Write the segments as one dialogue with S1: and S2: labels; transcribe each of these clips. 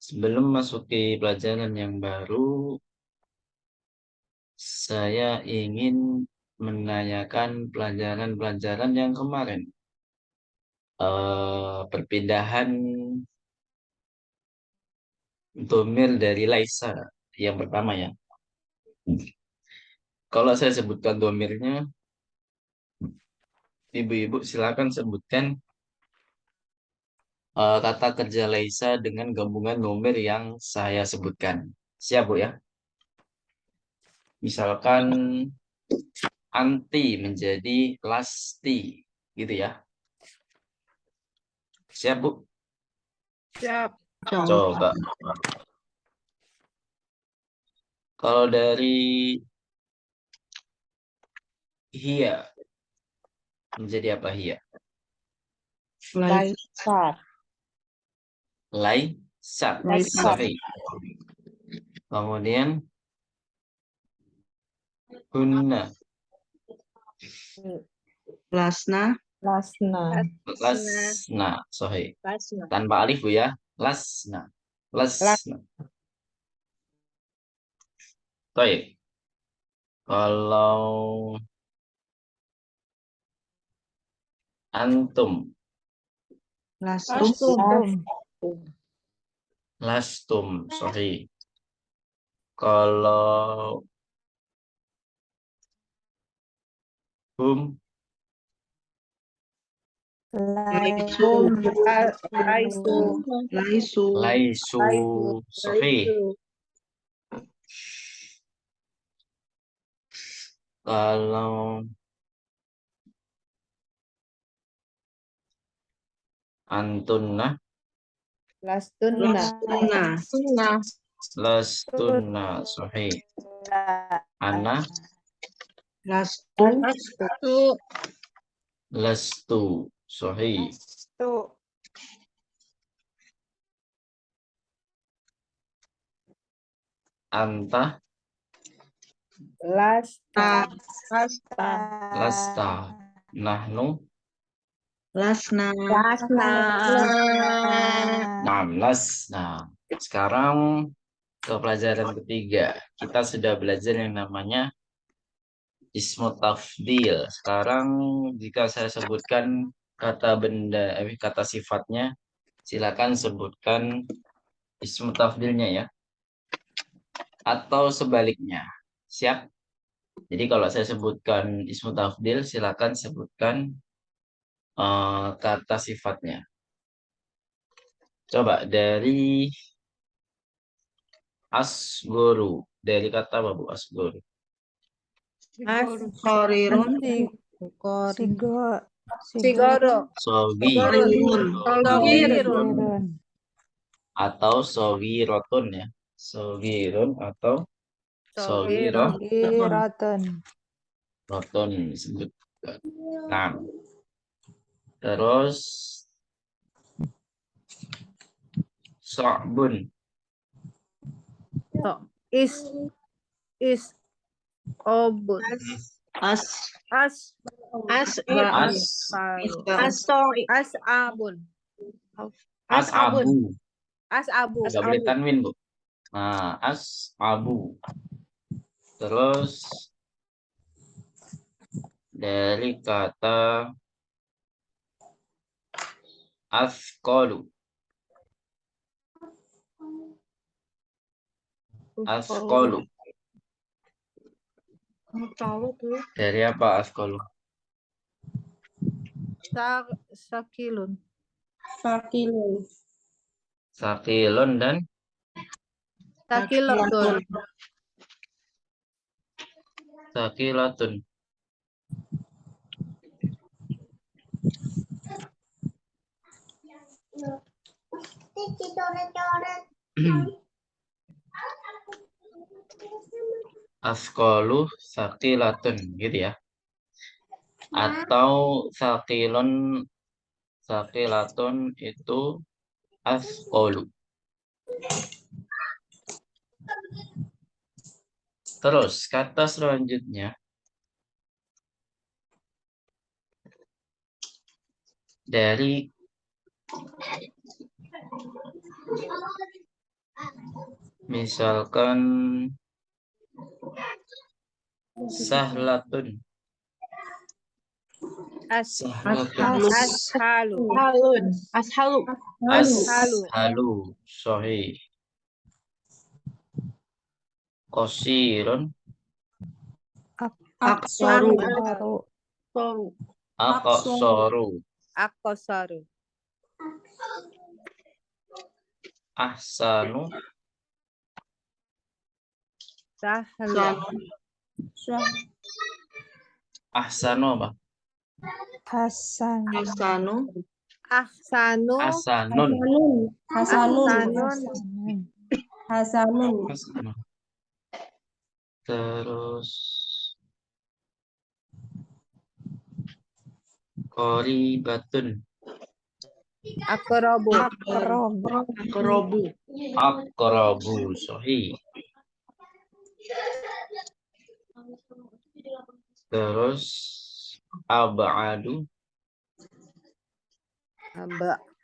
S1: Sebelum masuki pelajaran yang baru, saya ingin menanyakan pelajaran-pelajaran yang kemarin. Perpindahan domir dari Laisa yang pertama ya. Kalau saya sebutkan domirnya, ibu-ibu silakan sebutkan kata kerja Laisa dengan gabungan domir yang saya sebutkan. Siap, Bu ya? Misalkan anti menjadi lasti, gitu ya. Siap, Bu?
S2: Siap.
S1: Coba. Kalau dari Hia, menjadi apa Hia?
S2: Laisat.
S1: Laisat.
S2: Laisat.
S1: Sahih. Kemudian Hunna.
S2: Lasna. Lasna.
S1: Lasna. Sahih.
S2: Lasna.
S1: Tanpa alif, Bu ya. Lasna. Lasna. Baik. Kalau antum.
S2: Lastum.
S1: Lastum. Sahih. Kalau hum.
S2: Laisu. Laisu. Laisu.
S1: Laisu. Sahih. Kalau antunna.
S2: Lastunna. Lastunna.
S1: Lastunna. Sahih. Ana.
S2: Lastu. Lastu.
S1: Lastu. Sahih. Anta.
S2: Lasta. Lasta.
S1: Lasta. Nahnu.
S2: Lasna. Lasna.
S1: Nah, sekarang ke pelajaran ketiga. Kita sudah belajar yang namanya ismu tafdil. Sekarang jika saya sebutkan kata sifatnya, silakan sebutkan ismu tafdilnya ya. Atau sebaliknya. Siap? Jadi kalau saya sebutkan ismu tafdil, silakan sebutkan kata sifatnya. Coba dari asguru. Dari kata apa, Bu? Asguru.
S2: Korirun. Sigoro.
S1: Sogi.
S2: Sogirun.
S1: Atau sogirotun ya. Sogirun atau
S2: Sogirotun.
S1: rotun disebutkan. Nah, terus so'bun.
S2: Is obun. As. Abun.
S1: Asabu.
S2: Asabu.
S1: Gak boleh tanwin, Bu. Nah, asabu. Terus dari kata askolu. Askolu. Dari apa askolu?
S2: Sakilun.
S1: Sakilun dan
S2: Sakilatun.
S1: sakilatun. Askolu sakilatun gitu ya. Atau sakilatun itu askolu. Terus kata selanjutnya dari Misalkan sahlatun. Sahlatun.
S2: Ashalu.
S3: Ashalu.
S1: Ashalu. Sahih. Qasirun.
S3: Aksaru.
S1: Aqsaru.
S2: Akosaru.
S1: Ahsanu.
S2: Sahlu.
S1: Ahsanu apa?
S3: Hasanu.
S2: Ahsanu.
S1: Ahsanun.
S2: Ahsanun.
S3: Hasanun.
S1: Ahsanu. Terus qoribatun.
S2: Akrobu.
S3: Akrobu.
S1: Aqrabu. Sahih. Terus ab'adu.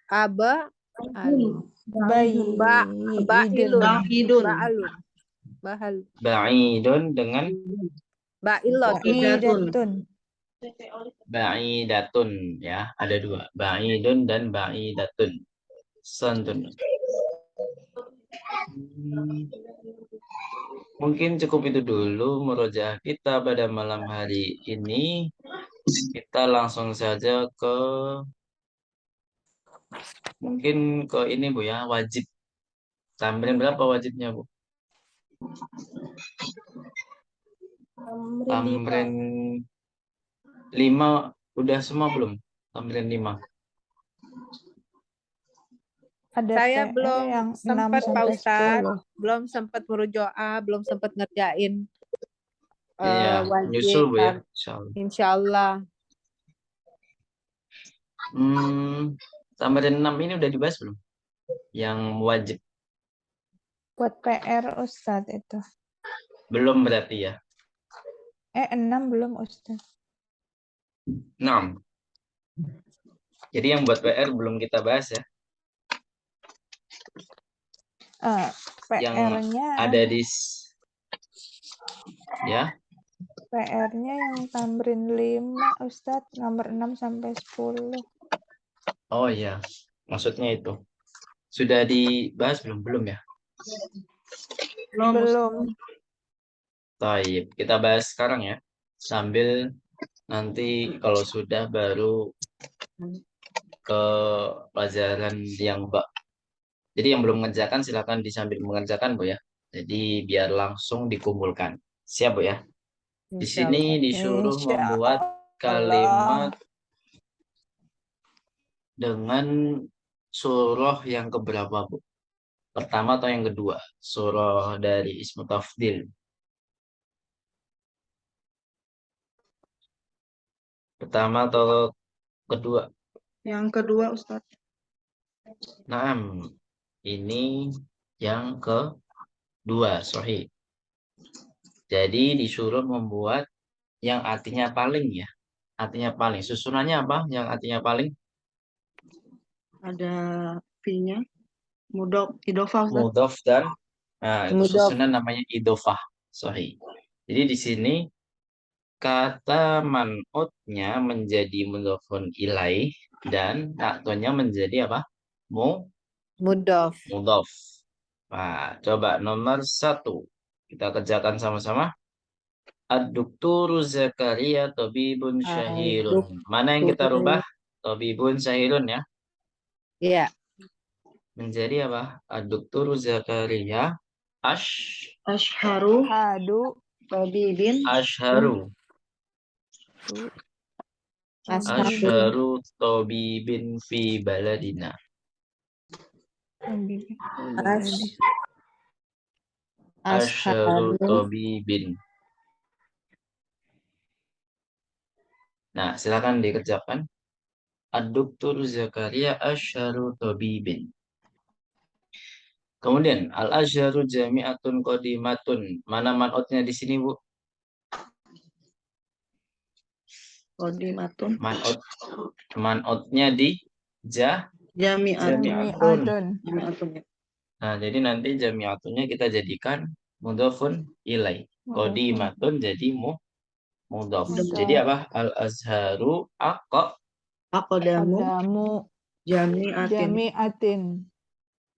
S2: Aba. Alu.
S3: Bayi.
S2: Ba'ilun.
S3: Ba'idun.
S2: Ba'alun. Bahal.
S1: Ba'idun dengan
S2: Ba'ilun.
S3: Idatun.
S1: ba'idatun, ya, ada dua, ba'idun dan ba'idatun. Santun. Mungkin cukup itu dulu murojaah kita pada malam hari ini. Kita langsung saja ke mungkin ke ini Bu ya, wajib. Tamrin berapa wajibnya Bu? Tamrin 5 udah semua belum? Tamrin 5.
S3: Ada
S2: Saya
S3: PR
S2: belum
S3: yang 6
S2: sempat Pak
S3: sampai
S2: Ustadz,
S3: 10.
S2: belum sempat murojaah, belum sempat ngerjain
S1: Iya,
S2: wajib.
S1: nyusul Bu ya, insyaallah.
S2: Insyaallah.
S1: Tamrin 6 ini udah dibahas belum? Yang wajib.
S3: Buat PR Ustadz itu.
S1: Belum berarti ya.
S3: 6 belum Ustadz.
S1: 6. Jadi yang buat PR belum kita bahas ya. Yang
S3: PR-nya
S1: ada di ya.
S3: PR-nya yang tamrin 5 Ustadz, nomor 6 sampai 10.
S1: Oh iya, maksudnya itu. Sudah dibahas belum? Belum ya?
S3: Belum.
S1: Taib. Kita bahas sekarang ya. Sambil nanti kalau sudah baru ke pelajaran yang Jadi yang belum mengerjakan silakan disambil mengerjakan Bu ya. Jadi biar langsung dikumpulkan. Siap Bu ya? Di sini disuruh membuat kalimat dengan surah yang keberapa Bu? Pertama atau yang kedua? Surah dari Ismu Tafdil. Pertama atau kedua?
S3: Yang kedua Ustadz.
S1: Naam. Ini yang kedua, sahih. Jadi disuruh membuat yang artinya paling ya. Artinya paling. Susunannya apa yang artinya paling?
S3: Ada V-nya. Mudhof, idhofah Ustadz.
S1: Mudhof dan itu
S2: Mudhof.
S1: susunan namanya idhofah. Sahih. Jadi di sini kata man'utnya menjadi mudhofun ilaih dan naktonya menjadi apa?
S2: Mudhof.
S1: Mudhof. Nah, coba nomor 1. Kita kerjakan sama-sama. Ad-Dukturu Zakaria Tabibun Syahirun. Mana yang kita rubah? Tabibun Syahirun ya.
S2: Iya.
S1: Menjadi apa? Ad-Dukturu Zakaria
S3: Ashharu. Tabibin.
S1: Ashharu. Ashharu Tabibin fi baladina. Ashharu Tabibin. Nah, silakan dikerjakan. Ad-Duktur Zakaria Ashharu Tabibin. Kemudian Al-Azharu Jami'atun Qadimatun. Mana man'utnya di sini, Bu?
S3: Qadimatun.
S1: Man'utnya di Jami'atun.
S3: Jami'atun.
S1: Nah, jadi nanti jami'atunnya kita jadikan mudhofun ilai. Qodimatun jadi mudhof. Jadi
S3: Mudhof.
S1: apa? Al-azharu
S4: Aqdamu
S3: Adamu
S4: jami'atin.
S3: jami'atin.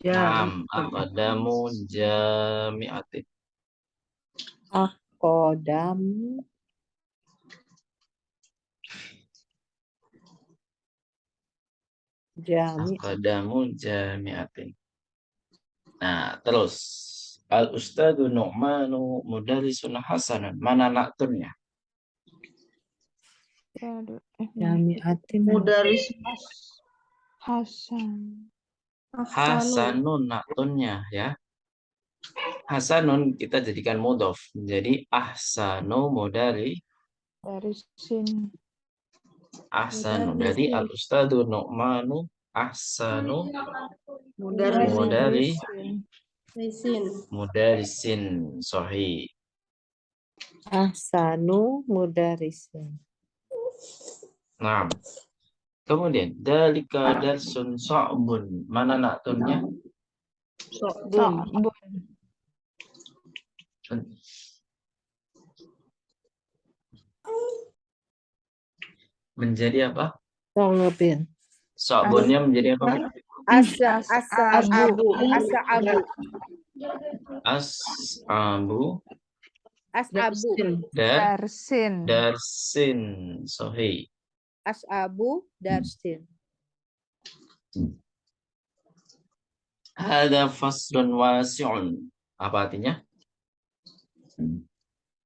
S1: Naam,
S4: Jami'atin.
S1: aqdamu jami'atin.
S2: Kodam. Jami.
S1: Aqdamu jami'atin. Nah, terus Al-Ustadu Nu'manu mudarrisun hasanan. Mana naktunnya?
S3: Aduh,
S2: Jami'atin.
S4: Mudaris
S3: Hasan.
S1: Hasanun naktunnya ya. Hasanun kita jadikan mudhof. Jadi ahsanu mudari
S3: Dari sin.
S1: ahsanu. Berarti Al-Ustadu Nu'manu ahsanu mudari mudarisin sahih.
S2: Ahsanu mudarisin.
S1: Nah, kemudian dalika darsun sa'bun. Mana naktunnya?
S4: Sa'bun.
S3: Sa'bun.
S1: Menjadi apa?
S2: Tolobin.
S1: Sa'bunnya menjadi apa? Bu?
S2: Asa
S3: Abu.
S2: abu. Asa abu.
S1: As'abu
S2: Asabu.
S3: Darsin.
S1: darsin sahih.
S2: Asabu darsin.
S1: Hada faslun wasi'un. Apa artinya?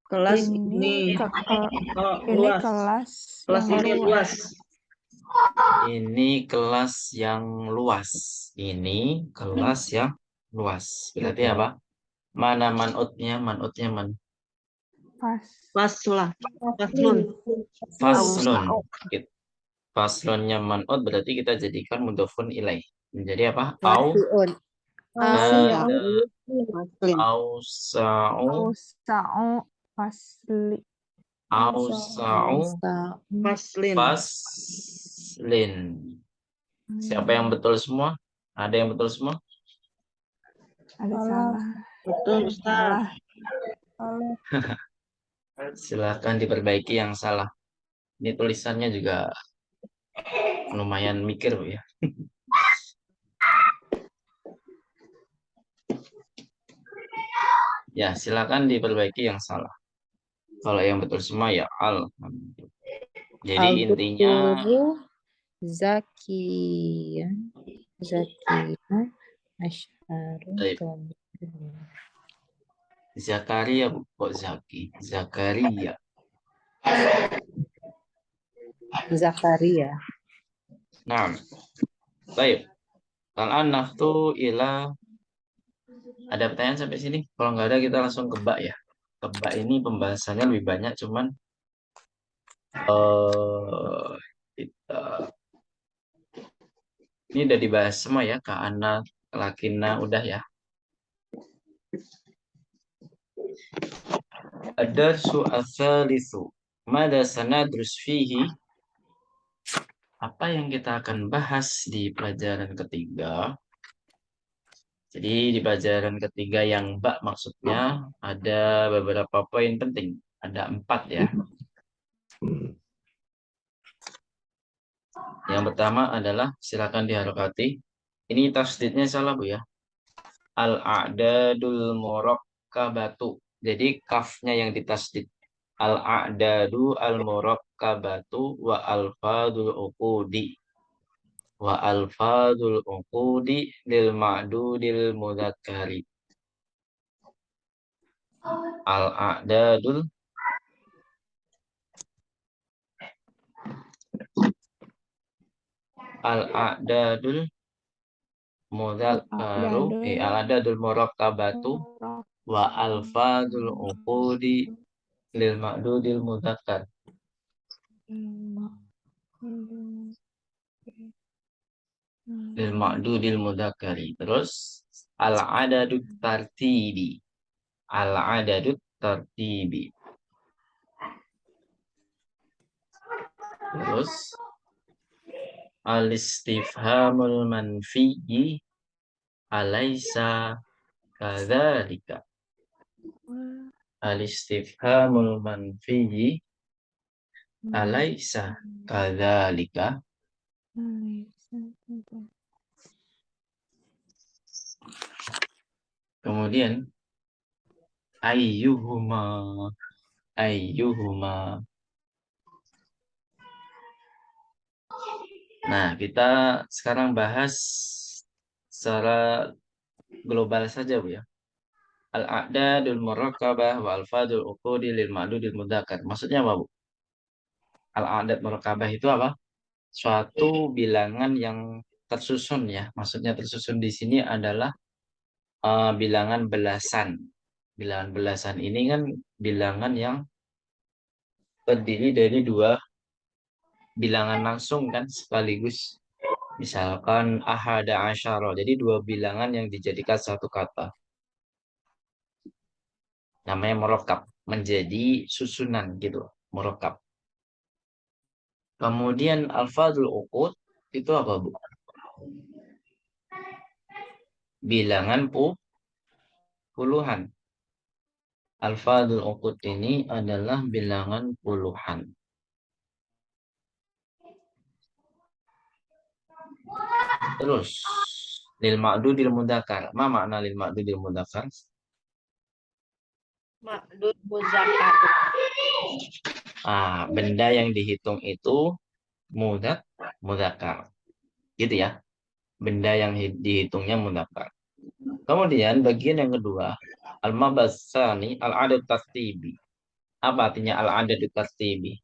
S4: Kelas
S3: Ini
S4: ini
S3: ini
S4: luas.
S3: kelas
S4: Kelas
S3: yang
S4: ini luas.
S1: Ini kelas yang luas. Ini kelas yang luas. Berarti apa? Mana man'utnya? Man'utnya man.
S4: Faslah. Faslun.
S1: Faslun. Faslunnya man'ut berarti kita jadikan mudhofun ilaih. Menjadi apa?
S2: Wasiun.
S1: Hada
S4: Faslin.
S1: Ausa'u
S3: Ausa'u fasli.
S1: Ausa'u
S4: Faslin.
S1: Faslin. Siapa yang betul semua? Ada yang betul semua?
S3: Ada salah.
S4: Betul, Ustaz.
S1: Silahkan diperbaiki yang salah. Ini tulisannya juga lumayan mikir, Bu ya. Ya, silakan diperbaiki yang salah. Kalau yang betul semua ya alhamdulillah. Jadi intinya
S2: Zakia. Zakia. Asharu.
S1: Baik. Zakaria, Bu. Kok Zaki? Zakaria.
S2: Zakaria.
S1: Nah, baik. Al-an naftu ila. Ada pertanyaan sampai sini? Kalau nggak ada kita langsung ke bak ya. Ke bak ini pembahasannya lebih banyak, cuman kita ini udah dibahas semua ya, Kak Ana, Lakina udah ya. Ad-darsu ats-tsalitsu. Mada sanadrus fihi? Apa yang kita akan bahas di pelajaran ketiga? Jadi di pelajaran ketiga yang bak maksudnya ada beberapa poin penting. Ada 4 ya. Yang pertama adalah silakan diharokati. Ini tasdidnya salah, Bu ya. Al-a'dadul murakkabatu. Jadi kafnya yang ditasdid. Al-a'dadu al-murakkabatu wa alfadul uqudi. Wa alfadul uqudi lil ma'dudil mudzakkari. Al-a'dadul al-a'dadul mudzakkaru al-a'dadul murakkabatu wa alfadul uqudi lil ma'dudil mudzakkar. Lil ma'dudil mudzakkari. Terus al-adadut tartibi. Al-adadut tartibi. Terus al-istifhamul manfiyi Alaisa kadzalika.
S3: Wah,
S1: Al-istifhamul manfi alaisa kadzalika. Kemudian ayyuhuma ayyuhuma. Nah, kita sekarang bahas secara global saja, Bu ya. Al-a'dadul murakkabah wa al-fadul uqudi lil ma'dudil mudzakkar. Maksudnya apa, Bu? Al-a'dad murakkabah itu apa? Suatu bilangan yang tersusun ya. Maksudnya tersusun di sini adalah bilangan belasan. Bilangan belasan ini kan bilangan yang terdiri dari dua bilangan langsung kan sekaligus. Misalkan ahada asyara. Jadi dua bilangan yang dijadikan satu kata. Namanya murakkab. Menjadi susunan gitu. Murakkab. Kemudian alfadul uqud itu apa, Bu? Bilangan puluhan. Alfadul uqud ini adalah bilangan puluhan. Terus lil ma'dudil mudzakkar. Ma makna lil ma'dudil mudzakkar?
S4: Ma'dud muzakkar.
S1: Benda yang dihitung itu mudzakkar. Gitu ya. Benda yang dihitungnya mudzakkar. Kemudian bagian yang kedua, al-mabasani al-adad tartibi. Apa artinya al-adad tartibi?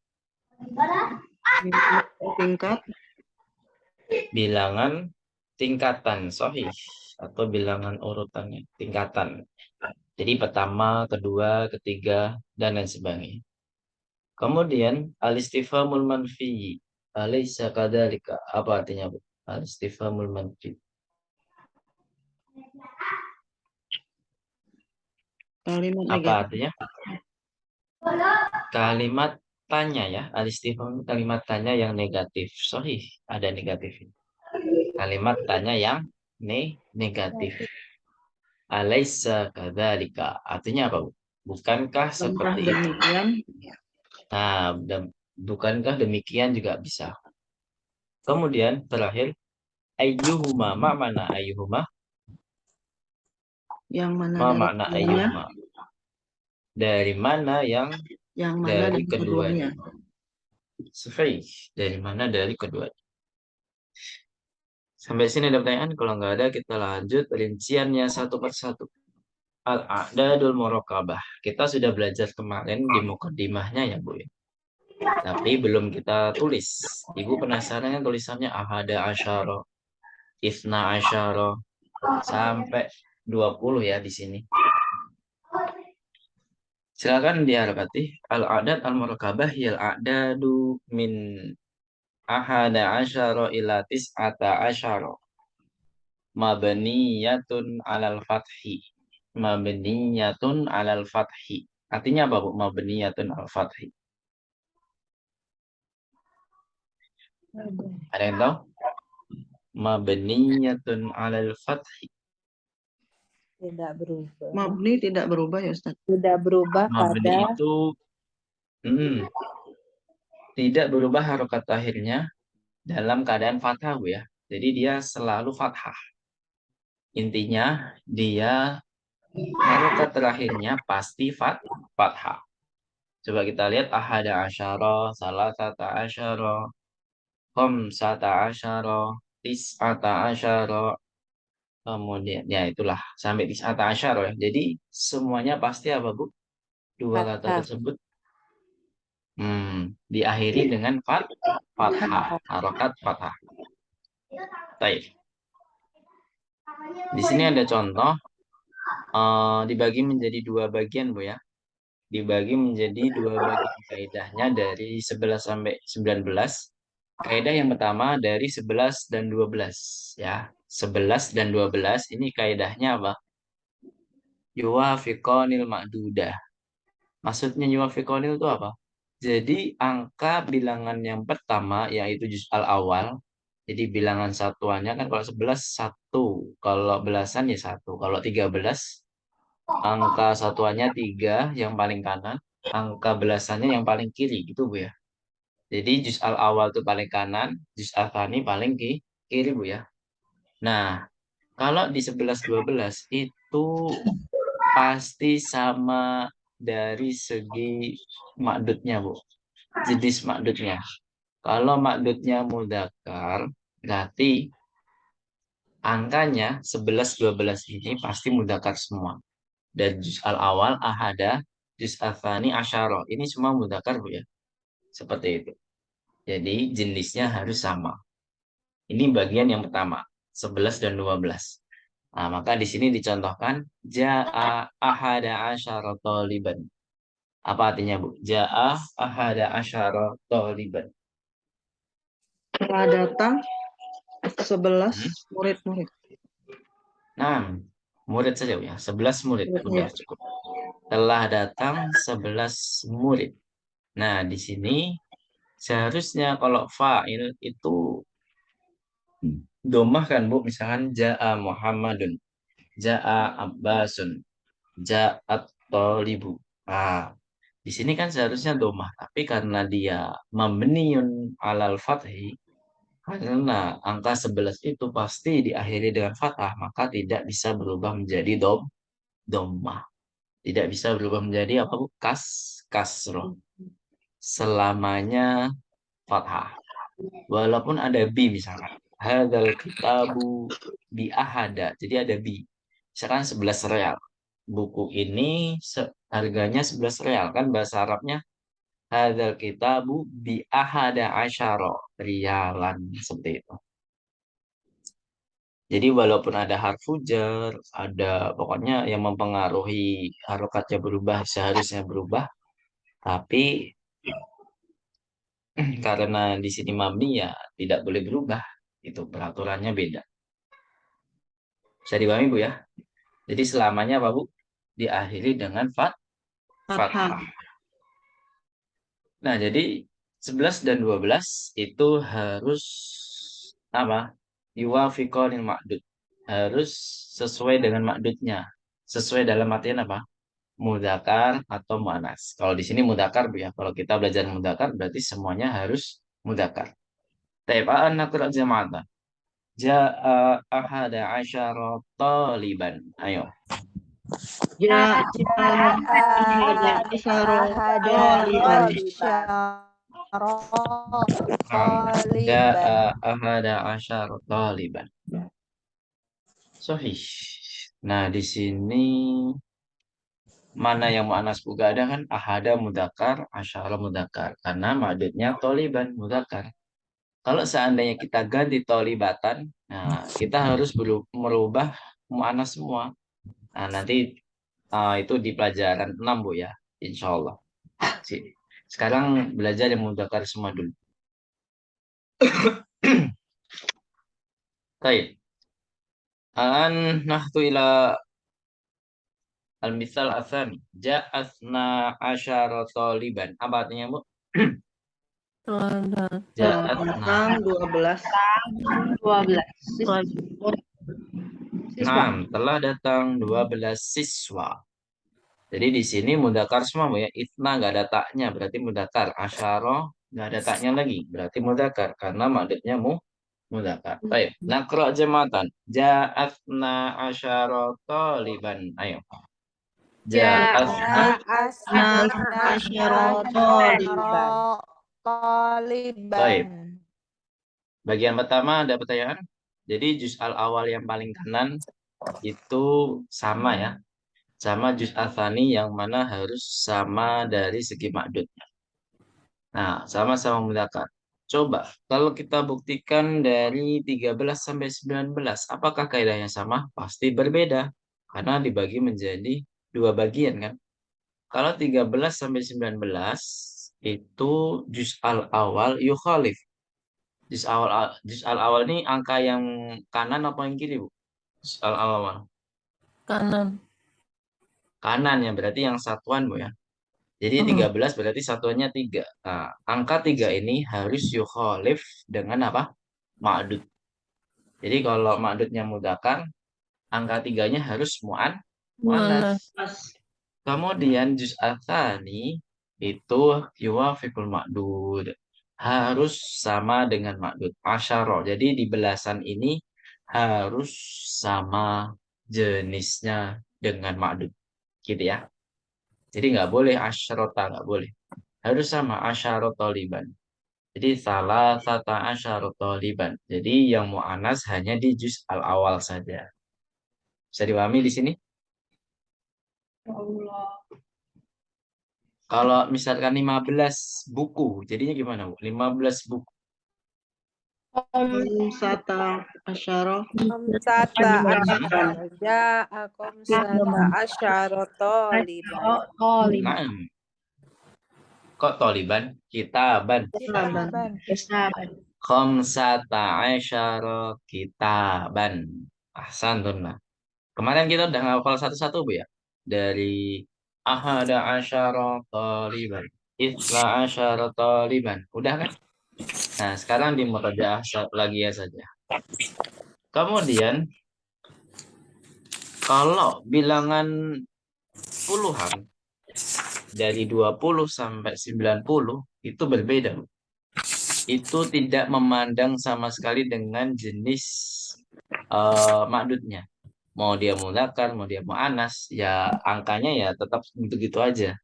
S4: Tingkat
S1: Bilangan tingkatan sahih atau bilangan urutannya tingkatan. Jadi pertama, kedua, ketiga, dan lain sebagainya. Kemudian al-istifhamul manfi. Alaysa kadzalika. Apa artinya, Bu? Al-istifhamul manfi.
S4: kalimat
S1: Apa
S4: negatif.
S1: artinya? Kalimat tanya ya. Al-istifham kalimat tanya yang negatif. Sahih, ada negatif. Kalimat tanya yang negatif. Alaysa kadzalika. Artinya apa, Bu? Bukankah
S4: Bukankah
S1: seperti itu?
S4: demikian?
S1: Nah, bukankah demikian juga bisa. Kemudian terakhir ayyuhuma. Ma mana ayyuhuma?
S4: Yang mana
S1: Ma
S4: dari
S1: makna
S4: keduanya?
S1: ayyuhuma? Dari mana yang
S4: Yang mana
S1: dari
S4: dari
S1: keduanya?
S4: keduanya?
S1: Sahih. Dari mana dari keduanya? Sampai sini ada pertanyaan? Kalau nggak ada, kita lanjut rinciannya satu persatu. Al-a'dadul murakkabah. Kita sudah belajar kemarin di mukaddimahnya ya, Bu. Tapi belum kita tulis. Ibu penasaran kan tulisannya ahada asyara, isna asyara, sampai 20 ya di sini. Silakan dihadapati. Al-a'dad al-murakkabah yal a'dadu min ahada asyara ila tis'ata asyara. Mabniyatun alal fathi. Mabniyatun alal fathi. Artinya apa, Bu? Mabniyatun alal fathi. Ada yang tahu? Mabniyatun alal fathi.
S2: Tidak berubah.
S4: Mabni tidak berubah ya Ustaz.
S2: Tidak berubah
S1: Mabni
S2: pada
S1: itu tidak berubah harokat akhirnya dalam keadaan fathah, Bu ya. Jadi dia selalu fathah. Intinya dia harokat terakhirnya pasti fathah. Coba kita lihat ahada asyara, salasata asyara, khamsata asyara, tis'ata asyara. Kemudian ya itulah sampai tis'ata asyara ya. Jadi semuanya pasti apa, Bu? Dua kata
S2: fathah.
S1: tersebut diakhiri dengan fathah, harokat fathah. Baik. Di sini ada contoh dibagi menjadi dua bagian, Bu ya. Dibagi menjadi dua bagian kaidahnya dari 11 sampai 19. Kaidah yang pertama dari 11 dan 12 ya. 11 dan 12 ini kaidahnya apa? Yuwafiqonil ma'dudah. Maksudnya yuwafiqonil itu apa? Jadi angka bilangan yang pertama yaitu juz al-awal Jadi bilangan satuannya kan kalau 11 1, kalau belasan ya 1. Kalau 13 angka satuannya 3 yang paling kanan, angka belasannya yang paling kiri gitu Bu ya. Jadi juz al awal itu paling kanan, juz al tsani paling kiri Bu ya. Nah, kalau di 11 12 itu pasti sama dari segi makdudnya Bu. Jenis makdudnya. Kalau makdudnya mudzakkar, berarti angkanya 11 12 ini pasti mudzakkar semua. Dan juz al awal ahada, juz al tsani asyara. Ini semua mudzakkar Bu ya. Seperti itu. Jadi jenisnya harus sama. Ini bagian yang pertama, 11 dan 12. Nah, maka di sini dicontohkan ja'a ahada asyara taliban. Apa artinya, Bu? Ja'a ahada asyara taliban.
S4: Telah datang 11 murid-murid.
S1: Nah, murid saja Bu ya, 11 murid udah
S4: Iya.
S1: cukup. Telah datang 11 murid. Nah, di sini seharusnya kalau fa'il itu domah kan Bu, misalkan ja'a Muhammadun, ja'a Abbasun, ja'at tolibu. Nah, di sini kan seharusnya domah, tapi karena dia mabniun alal fathi, karena angka 11 itu pasti diakhiri dengan fathah, maka tidak bisa berubah menjadi domah. Tidak bisa berubah menjadi apa Bu? Kasroh. Selamanya fathah. Walaupun ada bi misalkan. Hadal kitabu bi ahada. Jadi ada bi. Misalkan 11 real. Buku ini harganya 11 real. Kan bahasa Arabnya hadal kitabu bi ahada asyara rialan. Seperti itu. Jadi walaupun ada harfu jar, ada pokoknya yang mempengaruhi harokatnya berubah, seharusnya berubah. Tapi karena di sini mabni ya tidak boleh berubah. Itu peraturannya beda. Bisa dipahami Bu ya? Jadi selamanya apa Bu? Diakhiri dengan fathah.
S4: Fathah.
S1: Nah, jadi 11 dan 12 itu harus apa? Yuwafiqanil ma'dud. Harus sesuai dengan makdudnya. Sesuai dalam artian apa? Mudzakkar atau muannas. Kalau di sini mudzakkar Bu ya. Kalau kita belajar mudzakkar berarti semuanya harus mudzakkar. Taibaan nakra jama'ata. Ja'a ahada asyara taliban. Ayo.
S4: Ja'a ahada asyara taliban.
S1: Ja'a ahada asyara taliban. Sahih. Nah, di sini mana yang mu'annas juga ada kan? Ahada mudzakkar, asyara mudzakkar. Karena maksudnya taliban mudzakkar. Kalau seandainya kita ganti tolibatan, nah kita harus merubah mu'annas semua. Nah, nanti itu di pelajaran 6 Bu ya, insya Allah. Sekarang belajar yang mudzakkar semua dulu. Baik. An nahtu ila al-misal asani. Ja'asna asyara taliban. Apa artinya Bu? Ja'asna.
S4: Datang 12
S2: 12.
S1: Nah, telah datang 12 siswa. Jadi di sini mudzakkar semua Bu ya. Itna nggak ada taknya berarti mudzakkar. Asyara nggak ada taknya lagi berarti mudzakkar karena maksudnya mudzakkar. Baik. Nakra jamatan. Ja'asna asyara taliban. Ayo. Ja'asna Baik. Bagian pertama ada pertanyaan. Jadi juz al awal yang paling kanan itu sama ya. Sama juz al tsani yang mana harus sama dari segi makdudnya. Nah, sama-sama mudzakkar. Coba kalau kita buktikan dari 13 sampai 19, apakah kaidahnya sama? Pasti berbeda. Karena dibagi menjadi dua bagian kan. Kalau 13 sampai 19 itu juz al awal yukhalif. Juz al awal ini angka yang kanan apa yang kiri, Bu? Juz al awal.
S5: Kanan.
S1: Kanan ya, berarti yang satuan, Bu ya. Jadi 13 berarti satuannya 3. Nah, angka 3 ini harus yukhalif dengan apa? ma'dud. Jadi kalau ma'dudnya mudzakkar, angka 3-nya harus mu'annas. Kemudian juz ats-tsani itu yuwafiqul ma'dud. Harus sama dengan ma'dud. Asyara. Jadi di belasan ini harus sama jenisnya dengan ma'dud. Gitu ya. Jadi nggak boleh asyarota, nggak boleh. Harus sama asyarota liban. Jadi salah satu asyarota liban. Jadi yang mu'anas hanya di juz al-awal saja. Bisa dipahami di sini? Kalau misalkan 15 buku, jadinya gimana, Bu? 15 buku.
S4: Sata asyara.
S2: Komsata asyara. Ja'a komsata asyara toliban.
S1: Nah, kok toliban? Kitaban.
S3: Kitaban.
S1: Khamsata asyara kitaban. Ahsantun. Kemarin kita udah ngapal satu-satu, Bu ya. Dari ahada asyara taliban. Isla asyara taliban. Udah kan? Nah, sekarang di murajaah lagi ya saja. Kemudian, kalau bilangan puluhan dari 20 sampai 90 itu berbeda, Bu. Itu tidak memandang sama sekali dengan jenis ma'dudnya. Mau dia mudzakkar, mau dia mu'annas, ya angkanya ya tetap begitu aja.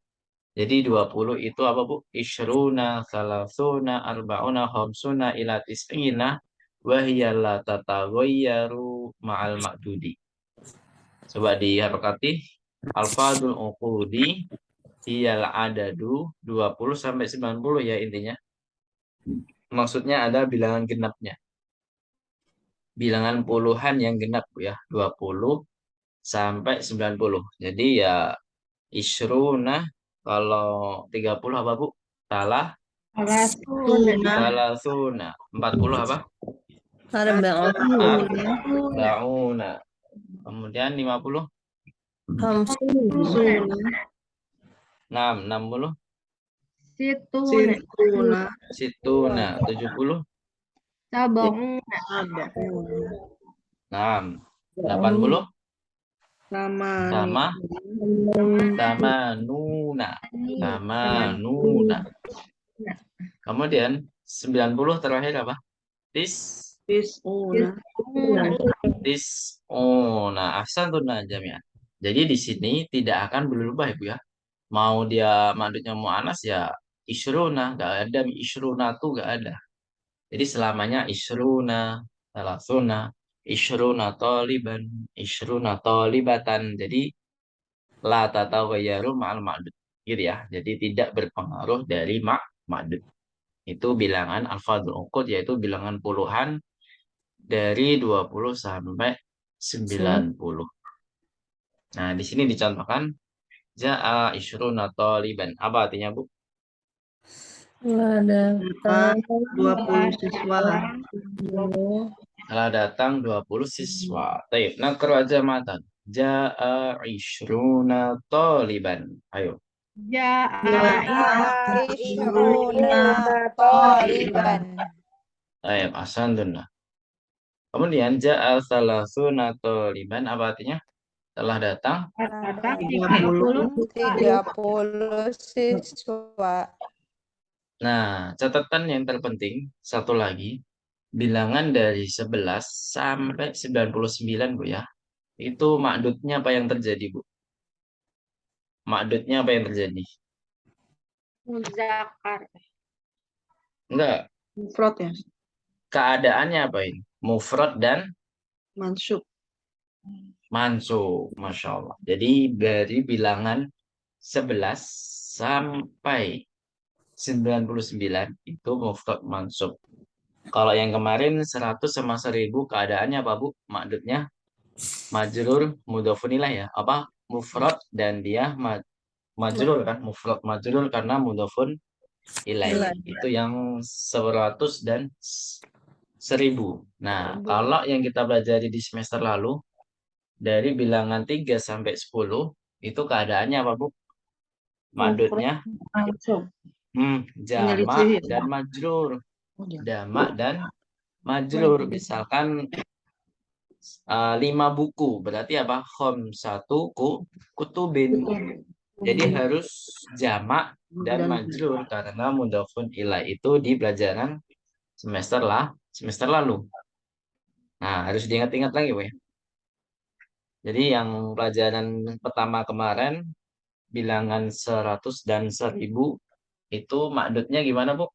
S1: Jadi 20 itu apa, Bu? Isyruna, salasuna, arba'una, khamsuna, ila tis'ina, wa hiya la tatagayyaru ma'al ma'dudi. Coba diharokati. Alfadul uqudi hiyal adadu 20 sampai 90 ya intinya. Maksudnya ada bilangan genapnya. Bilangan puluhan yang genap, Bu ya. 20 sampai 90. Jadi ya isruna, kalau 30 apa, Bu? Salasuna. 40 apa? Arba'una. Kemudian 50. 60. Situna. 70. 80. Sama nuna. Kemudian 90 terakhir apa? Tis'una. Ahsantun jami'an. Jadi di sini tidak akan berubah, Ibu ya. Mau dia ma'dudnya mu'anas ya isruna, nggak ada isruna tuh nggak ada. Jadi selamanya isruna, salasuna, isruna toliban, isruna tolibatan. Jadi la tatagayyaru ma'al ma'dud. Gitu ya. Jadi tidak berpengaruh dari ma'dud. Itu bilangan alfadul uqud, yaitu bilangan puluhan dari 20 sampai 90. Nah, di sini dicontohkan ja'a isruna toliban. Apa artinya, Bu?
S4: Datang 20 siswa.
S1: Telah datang 20 siswa. Taib. Nakru aja matan. Ja'a isruna toliban. Ayo.
S2: Ja'a isyruna toliban.
S1: Taib. Ahsantun. Kemudian ja'a salasuna toliban. Apa artinya? Telah datang
S2: 30 siswa.
S1: Nah, catatan yang terpenting, satu lagi, bilangan dari 11 sampai 99, Bu ya. Itu ma'dudnya apa yang terjadi, Bu? Ma'dudnya apa yang terjadi?
S5: Muzakkar.
S1: Enggak,
S4: Mufrad ya.
S1: keadaannya apa ini? Mufrad dan
S4: Mansub.
S1: mansub, Masya Allah. Jadi dari bilangan 11 sampai 99 itu mufrad mansub. Kalau yang kemarin 100 sama 1000 keadaannya apa, Bu? Ma'dudnya majrur mudhofun ilaih ya. Apa? Mufrad dan dia majrur kan? Mufrad majrur karena mudhofun ilaih. Itu yang 100 dan 1000. Nah, kalau yang kita pelajari di semester lalu dari bilangan 3 sampai 10 itu keadaannya apa, Bu? Ma'dudnya
S4: Mansub.
S1: jamak dan majrur. Jamak dan majrur. Misalkan 5 buku, berarti apa? Satu kutubin. Jadi harus jamak dan majrur karena mudhofun ilaih itu di pelajaran semester lalu. Nah, harus diingat-ingat lagi, Bu ya. Jadi yang pelajaran pertama kemarin bilangan 100 dan 1000 itu makdudnya gimana, Bu?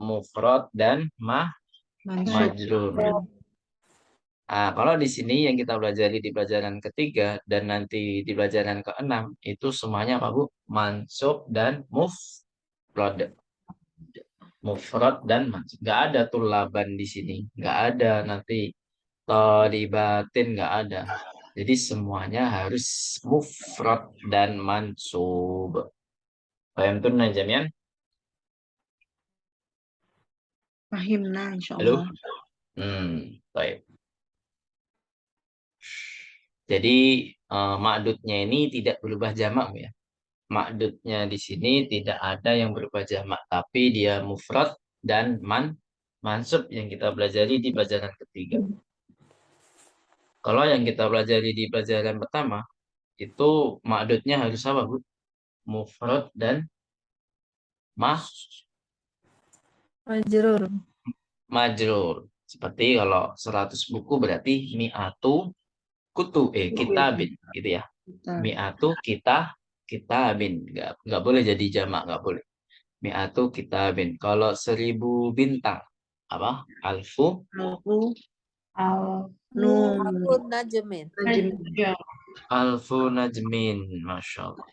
S1: Mufrad dan
S4: Mansub.
S1: majrur. Nah, kalau di sini yang kita pelajari di pelajaran ketiga dan nanti di pelajaran keenam itu semuanya apa, Bu? Mansub dan mufrad. Mufrad dan mansub. Nggak ada tulaban di sini. Nggak ada nanti tolibatin, nggak ada. Jadi semuanya harus mufrad dan mansub. Paham tuh Najamian?
S4: Fahimna
S1: Halo?
S4: insyaallah.
S1: Baik. Jadi makdudnya ini tidak berubah jamak, Bu ya. Makdudnya di sini tidak ada yang berubah jamak, tapi dia mufrad dan mansub yang kita pelajari di pelajaran ketiga. Kalau yang kita pelajari di pelajaran pertama, itu makdudnya harus apa, Bu? Mufrad dan
S2: Majrur.
S1: majrur. Seperti kalau 100 buku berarti mi'atu kitabin gitu ya. Mi'atu kitabin. Nggak boleh jadi jamak, nggak boleh. Mi'atu kitabin. Kalau 1000 bintang apa? Alfu
S2: Alfun najmin.
S1: alfu najmin. Masya Allah.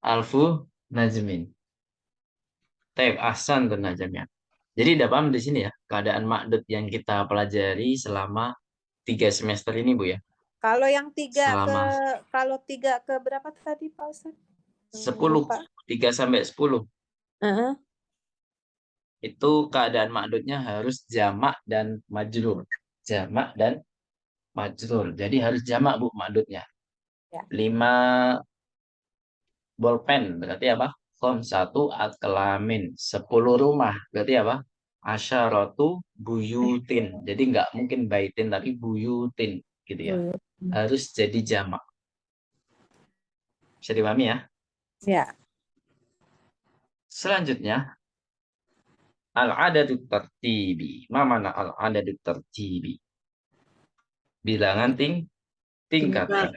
S1: Alfu najmin. Taib ahsan tuh najamnya. Jadi udah paham di sini ya keadaan makdud yang kita pelajari selama 3 semester ini, Bu ya.
S2: Kalau yang
S1: Selama
S2: tiga ke berapa tadi Pak Ustaz?
S1: 10, 3 sampai 10.
S2: Heeh.
S1: Itu keadaan makdudnya harus jamak dan majrur. Jamak dan majrur. Jadi harus jamak, Bu, makdudnya.
S2: Ya.
S1: 5 bolpen berarti apa? Satu akelamin. 10 rumah berarti apa? Asyaratu buyutin. Jadi nggak mungkin baitin tapi buyutin gitu ya. Harus jadi jamak. Bisa dipahami ya?
S2: Ya.
S1: Selanjutnya al-adadu tertibi. Ma mana al-adadu tertibi? Bilangan tingkatan.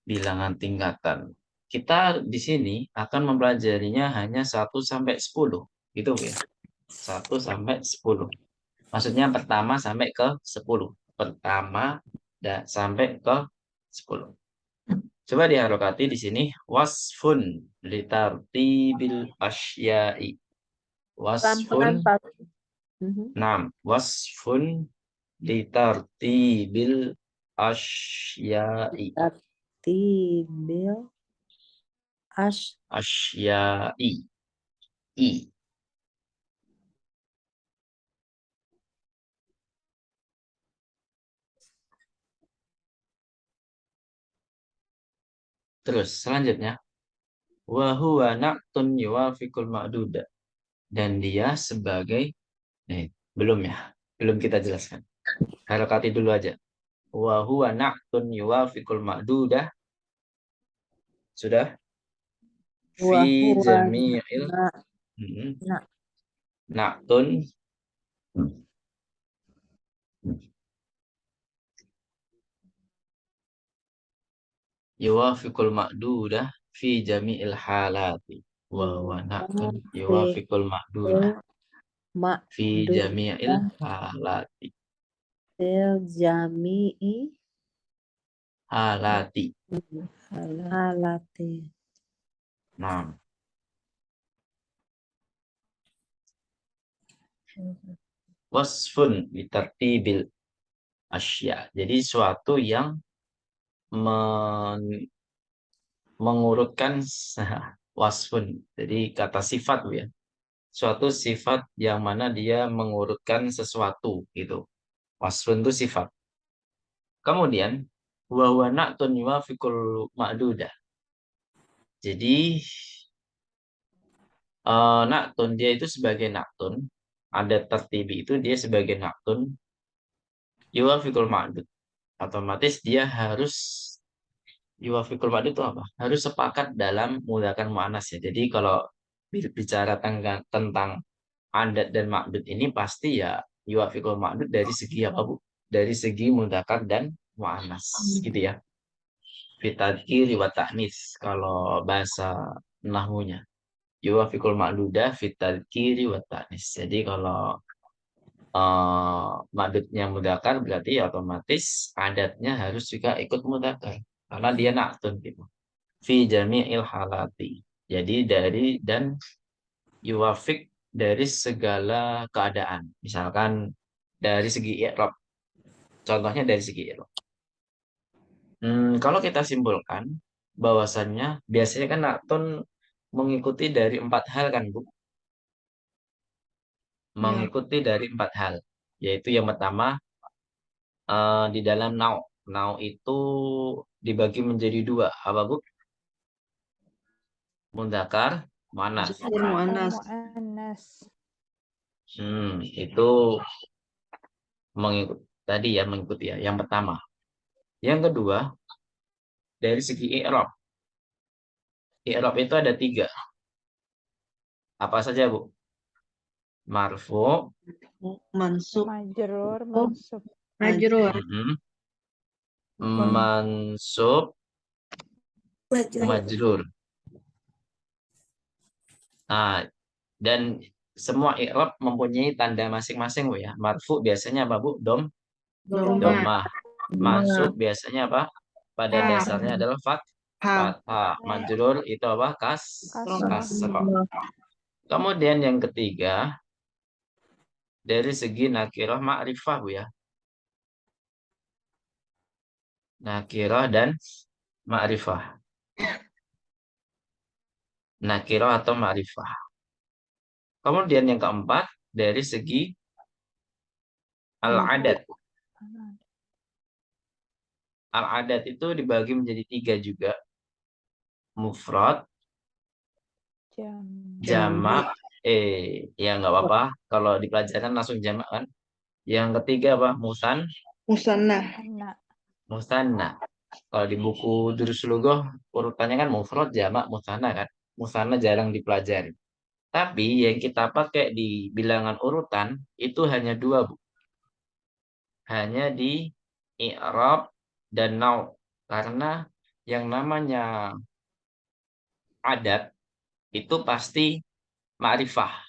S1: Bilangan tingkatan. Kita di sini akan mempelajarinya hanya 1 sampai 10. Gitu ya. 1 sampai 10. Maksudnya pertama sampai ke 10. Pertama dan sampai ke 10. Coba diharokati di sini wasfun litartibil asya'i. Wasfun wasfun litartibil asya'i.
S2: Tartibil
S1: Asya'i. I. Terus selanjutnya wa huwa na'tun yuwafiqul ma'duda. Dan dia sebagai belum ya, belum kita jelaskan. Harokati dulu aja. Wa huwa na'tun yuwafiqul ma'duda. Sudah? Fi jami'il na'tun yuwafiqul ma'duda fi jami'il halati. Wa huwa na'tun yuwafiqul ma'duda fi jami'il halati.
S2: jami'i
S1: Halati.
S2: halati.
S1: Nah. Wasfun litartibil asya. Jadi suatu yang mengurutkan wasfun. Jadi kata sifat ya. Suatu sifat yang mana dia mengurutkan sesuatu gitu. Wasfun itu sifat. Kemudian wa huwa na'tun yuwafiqul ma'dudah. Jadi naktun dia itu sebagai naktun, ada tertibi itu dia sebagai naktun yuwafiqul ma'dud. Otomatis dia harus yuwafiqul ma'dud itu apa? Harus sepakat dalam menggunakan muannas ya. Jadi kalau bicara tentang adat dan ma'dud ini pasti ya yuwafiqul ma'dud dari segi apa, Bu? Dari segi mudzakkar dan muannas gitu ya. Fitadkiri wa ta'nis kalau bahasa nahwunya. Yuwafiqul ma'duda fitadkiri wa ta'nis. Jadi kalau ma'dudnya mudzakkar berarti ya otomatis adatnya harus juga ikut mudzakkar karena dia naktun gitu. Fi jami'il halati. Jadi dari dan yuwafiq dari segala keadaan. Misalkan dari segi i'rab. Contohnya dari segi i'rab. Kalau kita simpulkan bahwasannya biasanya kan naktun mengikuti dari 4 hal kan, Bu?
S4: Ya.
S1: Mengikuti dari 4 hal. Yaitu yang pertama di dalam nau. Nau itu dibagi menjadi 2. Apa, Bu? Mudzakkar, muannas.
S4: Zukur mu'annas.
S3: Mu'annas.
S1: Itu mengikuti tadi ya mengikuti ya. Yang pertama. Yang kedua, dari segi i'rab. I'rab itu ada 3. Apa saja, Bu? Marfu,
S4: Mansub.
S3: Majrur,
S4: Oh,
S3: mansub.
S4: Majrur.
S1: mansub, majrur. Nah, dan semua i'rab mempunyai tanda masing-masing, Bu ya. Marfu biasanya apa, Bu?
S4: Doma.
S1: Domah. Mansub biasanya apa? Pada
S4: Ha.
S1: dasarnya adalah
S4: Ha.
S1: fathah. Majrur itu apa? Kasroh. Kemudian yang ketiga, dari segi nakirah ma'rifah, Bu ya. Nakirah dan ma'rifah. Nakirah atau ma'rifah. Kemudian yang keempat, dari segi al-adat. Al-adat itu dibagi menjadi 3 juga. Mufrad, jamak, ya nggak apa-apa. Kalau di pelajaran langsung jamak kan. Yang ketiga apa?
S4: Musanna.
S1: Musanna. Kalau di buku Durus Lughah urutannya kan mufrad, jamak, musanna kan. Musanna jarang dipelajari. Tapi yang kita pakai di bilangan urutan itu hanya 2, Bu. Hanya di i'rab dan nau. Karena yang namanya adat itu pasti ma'rifah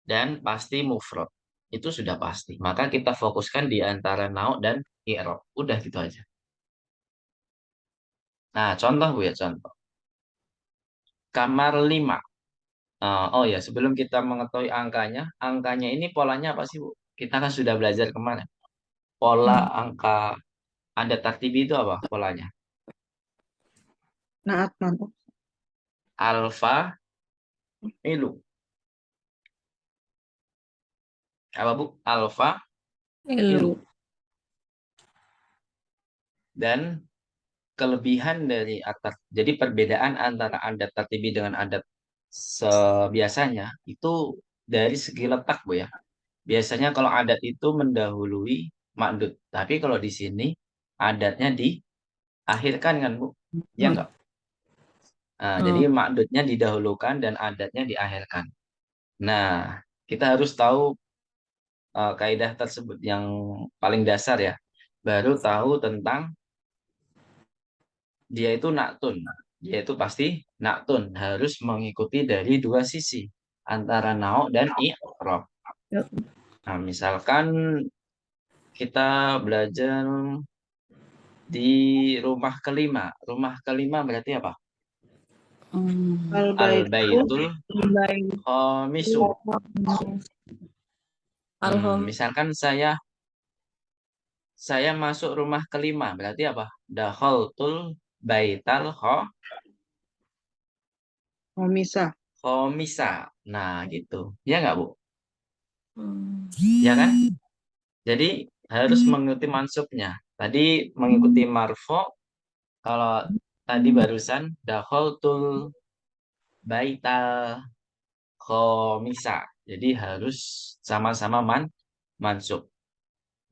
S1: dan pasti mufrad. Itu sudah pasti. Maka kita fokuskan di antara nau dan i'rab. Udah gitu aja. Nah, contoh, Bu ya, contoh. Kamar 5. Oh ya, sebelum kita mengetahui angkanya ini polanya apa sih, Bu? Kita kan sudah belajar kemarin. Pola angka adat tartibi itu apa polanya?
S4: Naat mantap.
S1: Alfa ilu. Apa, Bu? Alfa ilu. Dan kelebihan dari adat. Jadi perbedaan antara adat tartibi dengan adat sebiasanya itu dari segi letak, Bu ya. Biasanya kalau adat itu mendahului makdud. Tapi kalau di sini adatnya diakhirkan kan, Bu? Ya enggak? Nah, jadi makdudnya didahulukan dan adatnya diakhirkan. Nah, kita harus tahu kaidah tersebut yang paling dasar ya. Baru tahu tentang dia itu naktun. Dia itu pasti naktun. Harus mengikuti dari 2 sisi. Antara nau dan i'rab. Nah, misalkan kita belajar di rumah kelima. Rumah kelima berarti apa? Al-baitul khamisu. Misalkan saya masuk rumah kelima, berarti apa? Dakhaltul baital khamisa. Nah, gitu. Ya nggak, Bu? Ya kan? Jadi harus mengikuti mansubnya. Tadi mengikuti marfo, kalau tadi barusan dakhaltul baital khamisa. Jadi harus sama-sama mansub.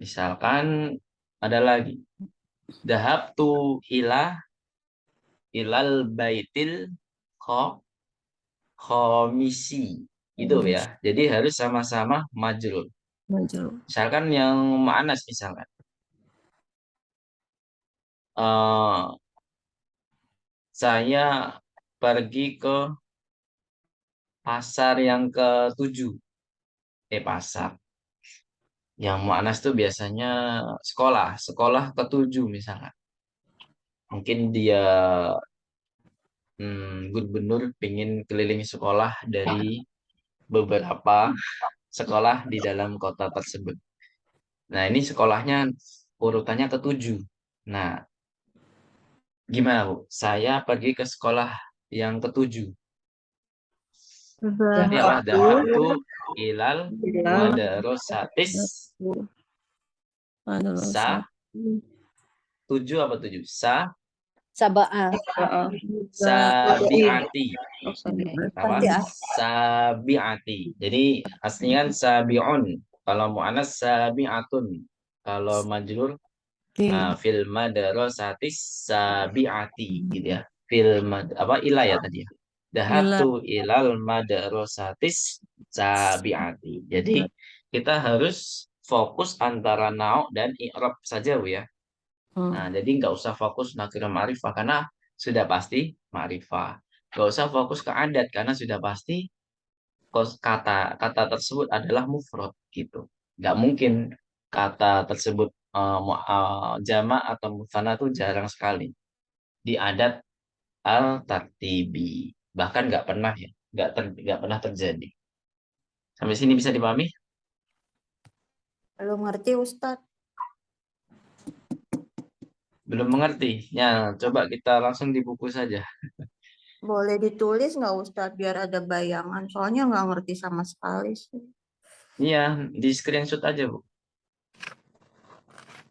S1: Misalkan ada lagi dahabtu ilal baitil khamisi. Itu ya. Jadi harus sama-sama majrur.
S5: Majrur.
S1: Misalkan yang mu'annas misalkan. eh saya pergi ke pasar yang ke-7. Pasar. Yang mu'annas tuh biasanya sekolah ke-7 misalkan. Mungkin dia gubernur pengen keliling sekolah dari beberapa sekolah di dalam kota tersebut. Nah, ini sekolahnya urutannya ke-7. Nah, gimana, Bu? Saya pergi ke sekolah yang ke-7. Jadi apa? Dahabtu ilal madrasatis sa 7 apa 7?
S2: Sabaa.
S1: Sabiati. Apa?
S2: Nanti
S1: Sabiati. Jadi aslinya kan sabiun. Kalau mu'annas sabiatun. Kalau majrur fil madrasatis sabiati gitu ya. Apa ilah ya tadi ya. Dahabtu ilal madrasatis sabiati. Jadi kita harus fokus antara nau dan i'rab saja, Bu ya. Nah, jadi nggak usah fokus nakirah ma'rifah karena sudah pasti ma'rifah. Nggak usah fokus ke adat karena sudah pasti kata tersebut adalah mufrad gitu. Nggak mungkin kata tersebut jama' atau mutsanna itu jarang sekali di adat al-tartibi. Bahkan nggak pernah ya, nggak pernah terjadi. Sampai sini bisa dipahami?
S6: Belum ngerti Ustadz.
S1: Belum mengerti? Ya, coba kita langsung di buku saja.
S6: Boleh ditulis nggak Ustadz biar ada bayangan? Soalnya nggak ngerti sama sekali sih.
S1: Iya, di screenshot aja, Bu.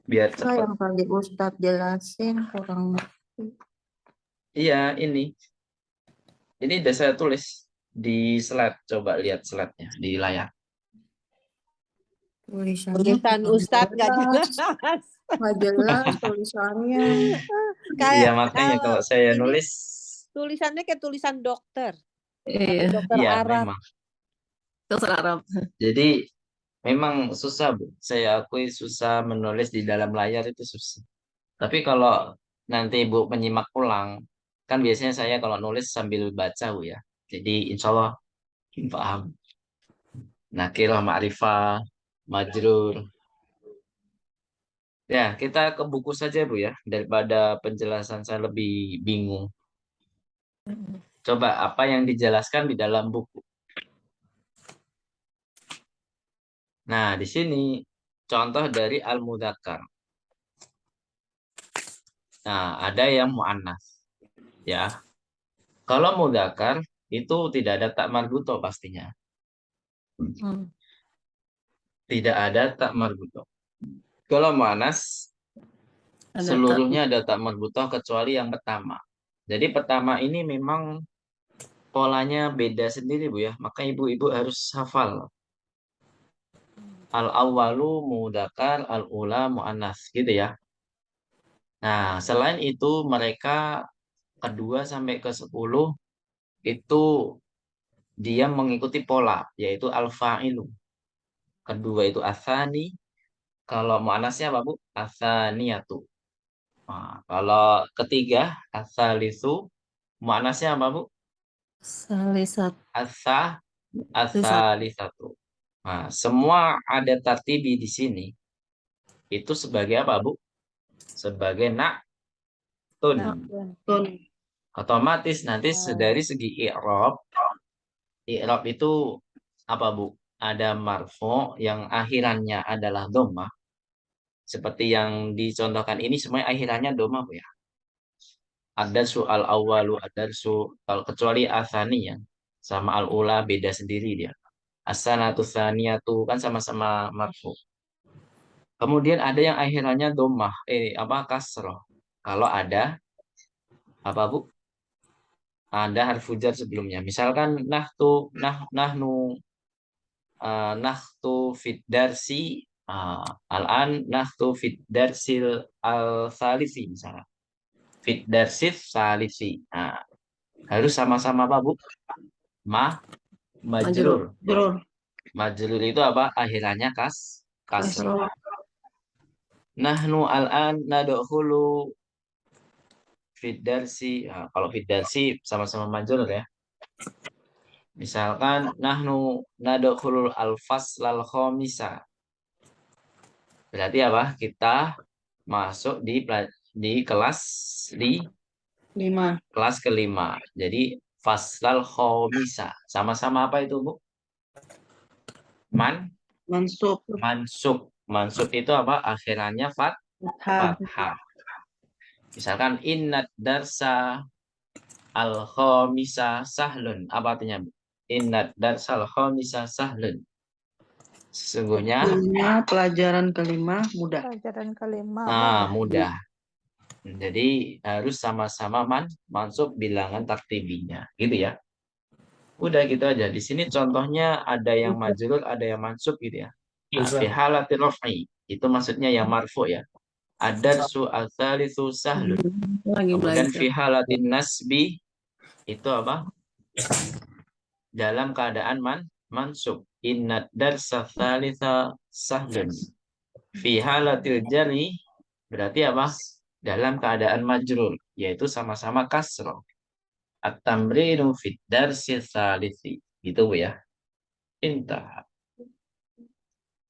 S1: Biar
S6: Nah,
S1: cepat.
S6: yang tadi Ustadz jelasin kurang ngerti.
S1: Iya, ini. Ini udah saya tulis di slide. Coba lihat slide-nya di layar.
S6: Tulisannya
S2: Tulisan
S6: kurang
S2: Ustadz nggak
S6: jelas.
S2: jelas.
S6: Nggak jelas tulisannya.
S1: Iya, makanya kalau saya
S2: ini
S1: nulis,
S2: tulisannya kayak tulisan dokter.
S5: Iya,
S2: Dokter
S1: iya
S2: Arab.
S1: memang.
S5: dokter Arab.
S1: Jadi memang susah, Bu. Saya akui susah menulis di dalam layar itu susah. Tapi kalau nanti Bu menyimak ulang, kan biasanya saya kalau nulis sambil baca, Bu ya. Jadi insya Allah paham. Nakirah, ma'rifah, majrur. Ya, kita ke buku saja, Bu ya. Daripada penjelasan saya lebih bingung. Coba apa yang dijelaskan di dalam buku. Nah, di sini contoh dari al-mudzakkar. Nah, ada yang mu'annas. Ya. Kalau mudzakkar itu tidak ada tak marbuto pastinya. Tidak ada tak marbuto. Kalau mu'annas seluruhnya ada tak marbuto kecuali yang pertama. Jadi pertama ini memang polanya beda sendiri, Bu ya. Maka ibu-ibu harus hafal. Al-awwalu mudzakkar, al-ula mu'annas gitu ya. Nah, selain itu mereka kedua sampai ke 10 itu dia mengikuti pola yaitu al-fa'ilu. Kedua itu asani, kalau mu'annasnya apa, Bu? Asaniyatu. Nah, kalau ketiga asalisu, mu'annasnya apa, Bu?
S5: Salisat.
S1: Asalisatu. Nah, semua ada tartibi di sini itu sebagai apa, Bu? Sebagai na'tun.
S4: Tun.
S1: Otomatis nanti dari segi i'rab itu apa, Bu? Ada marfu yang akhirannya adalah dhammah. Seperti yang dicontohkan ini semuanya akhirannya dhammah, Bu ya. Ada soal awalu, ada soal kecuali asani ya. Sama al-ula beda sendiri dia. As-sanatu tsaniyatu kan sama-sama marfu. Kemudian ada yang akhirannya dhammah, kasroh. Kalau ada Apa Bu? Ada harfu jar sebelumnya. Misalkan nahnu nahtu fid darsi al-an nahtu fid darsil al-salisi misalnya. Fid darsis salisi. Nah, harus sama-sama apa Bu? Majrur.
S4: Jurur.
S1: Majrur itu apa? Akhirannya kasroh.
S5: Kasroh.
S1: Nahnu al-an nadkhulu fid darsi. Nah, kalau fid darsi sama-sama majrur ya. Misalkan nahnu nadkhulul al-faslal khamisa. Berarti apa? Kita masuk di kelas di
S4: 5.
S1: kelas kelima. Jadi faslal khamisa. Sama-sama apa itu, Bu?
S4: Mansub.
S1: Mansub. Mansub itu apa? Akhirannya
S4: Fathah.
S1: fathah. Misalkan innad darsa al khamisa sahlun. Apa artinya, Bu? Innad darsa al khamisa sahlun. Sesungguhnya
S4: Pelajaran kelima mudah.
S3: Pelajaran kelima.
S1: mudah. Jadi harus sama-sama mansub bilangan tartibinya, gitu ya. Udah gitu aja. Di sini contohnya ada yang majrur, ada yang mansub gitu ya. Fi halatil raf'i itu maksudnya yang marfu ya. Ad-darsu ats-tsalitsu sahlun.
S5: Lagi
S1: Kemudian
S5: belajar.
S1: fi halatin nasbi itu apa? Dalam keadaan mansub. Innad darsa tsalitsa sahlun. Fi halatil jarri berarti apa? Dalam keadaan majrur, yaitu sama-sama kasroh. At-tamrinu fid darsi tsalisi. Gitu Bu ya. Intah.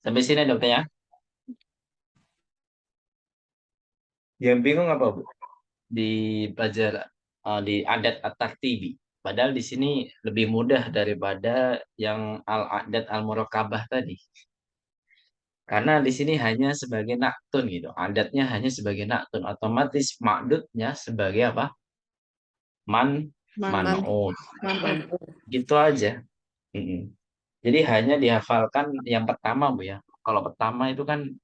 S1: Sampai sini dokter ya. Yang bingung apa Bu? Di pelajaran di adat at-tartibi. Padahal di sini lebih mudah daripada yang al-adat al-murakabah tadi. Karena di sini hanya sebagai naktun gitu. Adatnya hanya sebagai naktun. Otomatis ma'dudnya sebagai apa? Man'ud. Gitu aja. Jadi hanya dihafalkan yang pertama Bu ya. Kalau pertama itu kan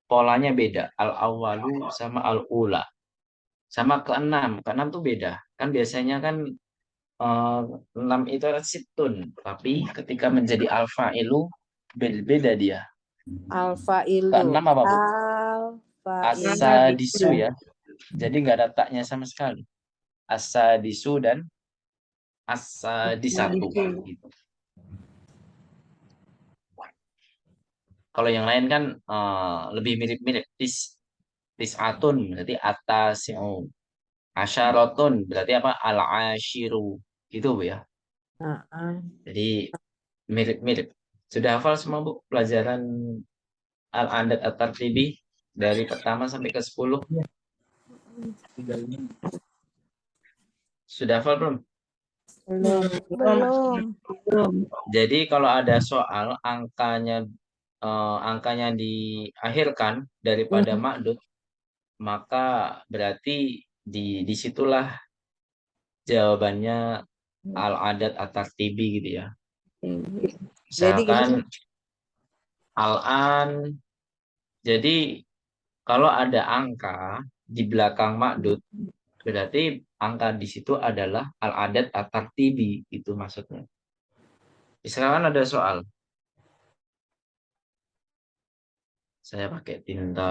S1: polanya beda. Al-awwalu sama al-ula. Sama keenam. Keenam tuh beda. Kan biasanya kan 6 itu adalah situn. Tapi ketika menjadi al-fa'ilu beda dia.
S2: Alfa ilu.
S1: Keenam apa Bu?
S2: Alfa ilu.
S1: Asadisu ya. Jadi nggak ada taknya sama sekali. Asadisu dan asadisatu. Gitu. Kalau yang lain kan lebih mirip-mirip. Tis'atun berarti atasi'u. Asyaratun berarti apa? Al-ashiru. Gitu Bu ya. Jadi mirip-mirip. Sudah hafal semua Bu pelajaran al-adat at-tartibi dari pertama sampai ke 10? Sudah hafal belum?
S3: Belum.
S1: Jadi kalau ada soal angkanya diakhirkan daripada ma'dud, maka berarti disitulah jawabannya al-adat at-tartibi gitu ya. Misalkan al-an. Jadi kalau ada angka di belakang ma'dud, berarti angka di situ adalah al-adat at-tartibi, itu maksudnya. Misalkan ada soal. Saya pakai tinta.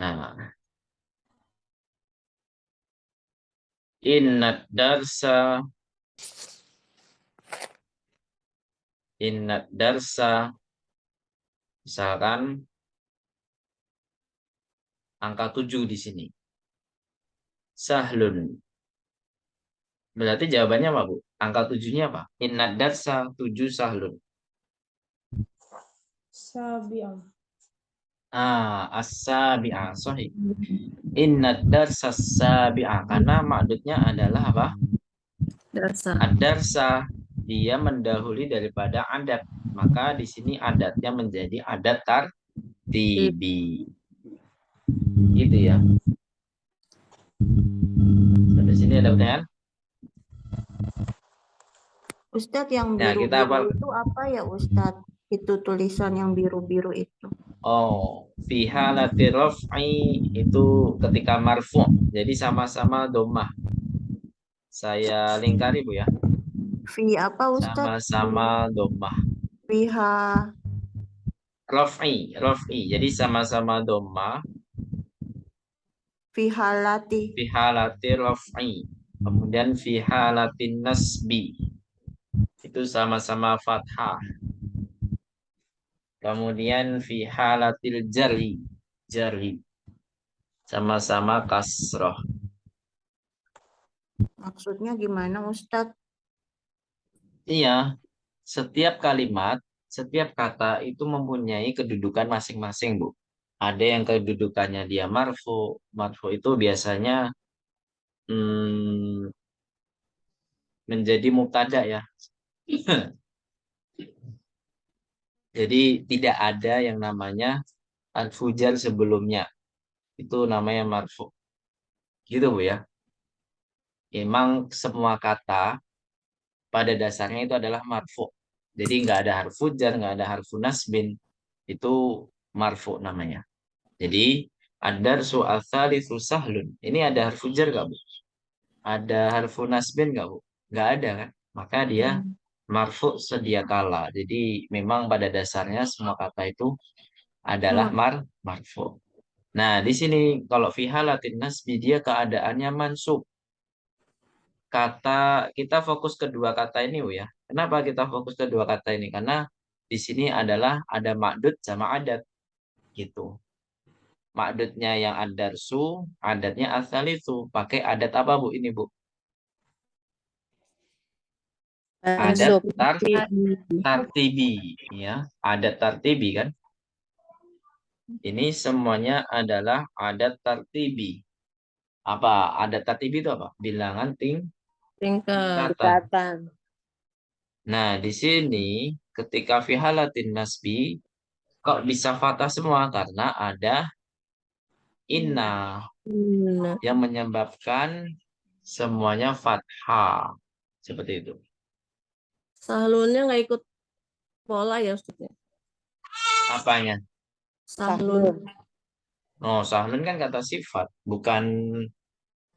S1: Nah. Innad darsa. Misalkan angka 7 di sini. Sahlun. Berarti jawabannya apa, Bu? Angka 7-nya apa? Innad darsa 7 sahlun.
S3: Sabi'ah.
S1: As-sabi'ah. Sahih. Innad darsa sabi'ah. Karena maksudnya adalah apa?
S5: Darsa.
S1: Ad-darsa. Dia mendahului daripada adat. Maka di sini adatnya menjadi adat tartibi. Gitu ya. Sampai sini ada pertanyaan?
S6: Ustadz yang
S1: Nah, kita
S6: biru-biru itu apa ya Ustadz? Itu tulisan yang biru-biru itu.
S1: Oh, fi halati raf'i itu ketika marfu. Jadi sama-sama domah. Saya lingkari Bu ya.
S6: Fi apa Ustadz?
S1: Sama-sama domah.
S6: Fiha
S1: Raf'i. Jadi sama-sama domah.
S6: fi halati.
S1: Fi halati raf'i. Kemudian fi halati nasbi. Itu sama-sama fathah. Kemudian fi halatil jari. Sama-sama kasroh.
S6: Maksudnya gimana Ustadz?
S1: Iya, setiap kalimat, setiap kata itu mempunyai kedudukan masing-masing, Bu. Ada yang kedudukannya dia marfu. Marfu itu biasanya menjadi mubtada ya. Jadi tidak ada yang namanya al-fujar sebelumnya. Itu namanya marfu. Gitu, Bu ya. Emang semua kata pada dasarnya itu adalah marfu. Jadi nggak ada harfu jar, nggak ada harfu nasbin. Itu marfu namanya. Jadi ad-darsu ats-tsalitsu sahlun. Ini ada harfu jar nggak, Bu? Ada harfu nasbin nggak, Bu? Nggak ada kan? Maka dia marfu sedia kala. Jadi memang pada dasarnya semua kata itu adalah marfu. Nah, di sini kalau fi halatin nasbi dia keadaannya mansub. Kita fokus kedua kata ini, Bu ya. Kenapa kita fokus kedua kata ini? Karena di sini adalah ada ma'dud sama adat gitu. Ma'dudnya yang ad-darsu, adatnya as-salisu. Pakai adat apa, Bu? Ini, Bu. Adat
S2: Mansub.
S1: tartibi, ya. Adat tartibi kan? Ini semuanya adalah adat tartibi. Apa? Adat tartibi itu apa? Bilangan
S5: Tingkat.
S2: Tingkatan.
S1: Nah, di sini ketika fi halatin nasbi kok bisa fathah semua karena ada inna
S5: Nah,
S1: yang menyebabkan semuanya fathah. Seperti itu.
S5: sahlunnya nggak ikut pola ya Ustaz ya?
S1: Apanya?
S5: Sahlun.
S1: Oh, sahlun kan kata sifat, bukan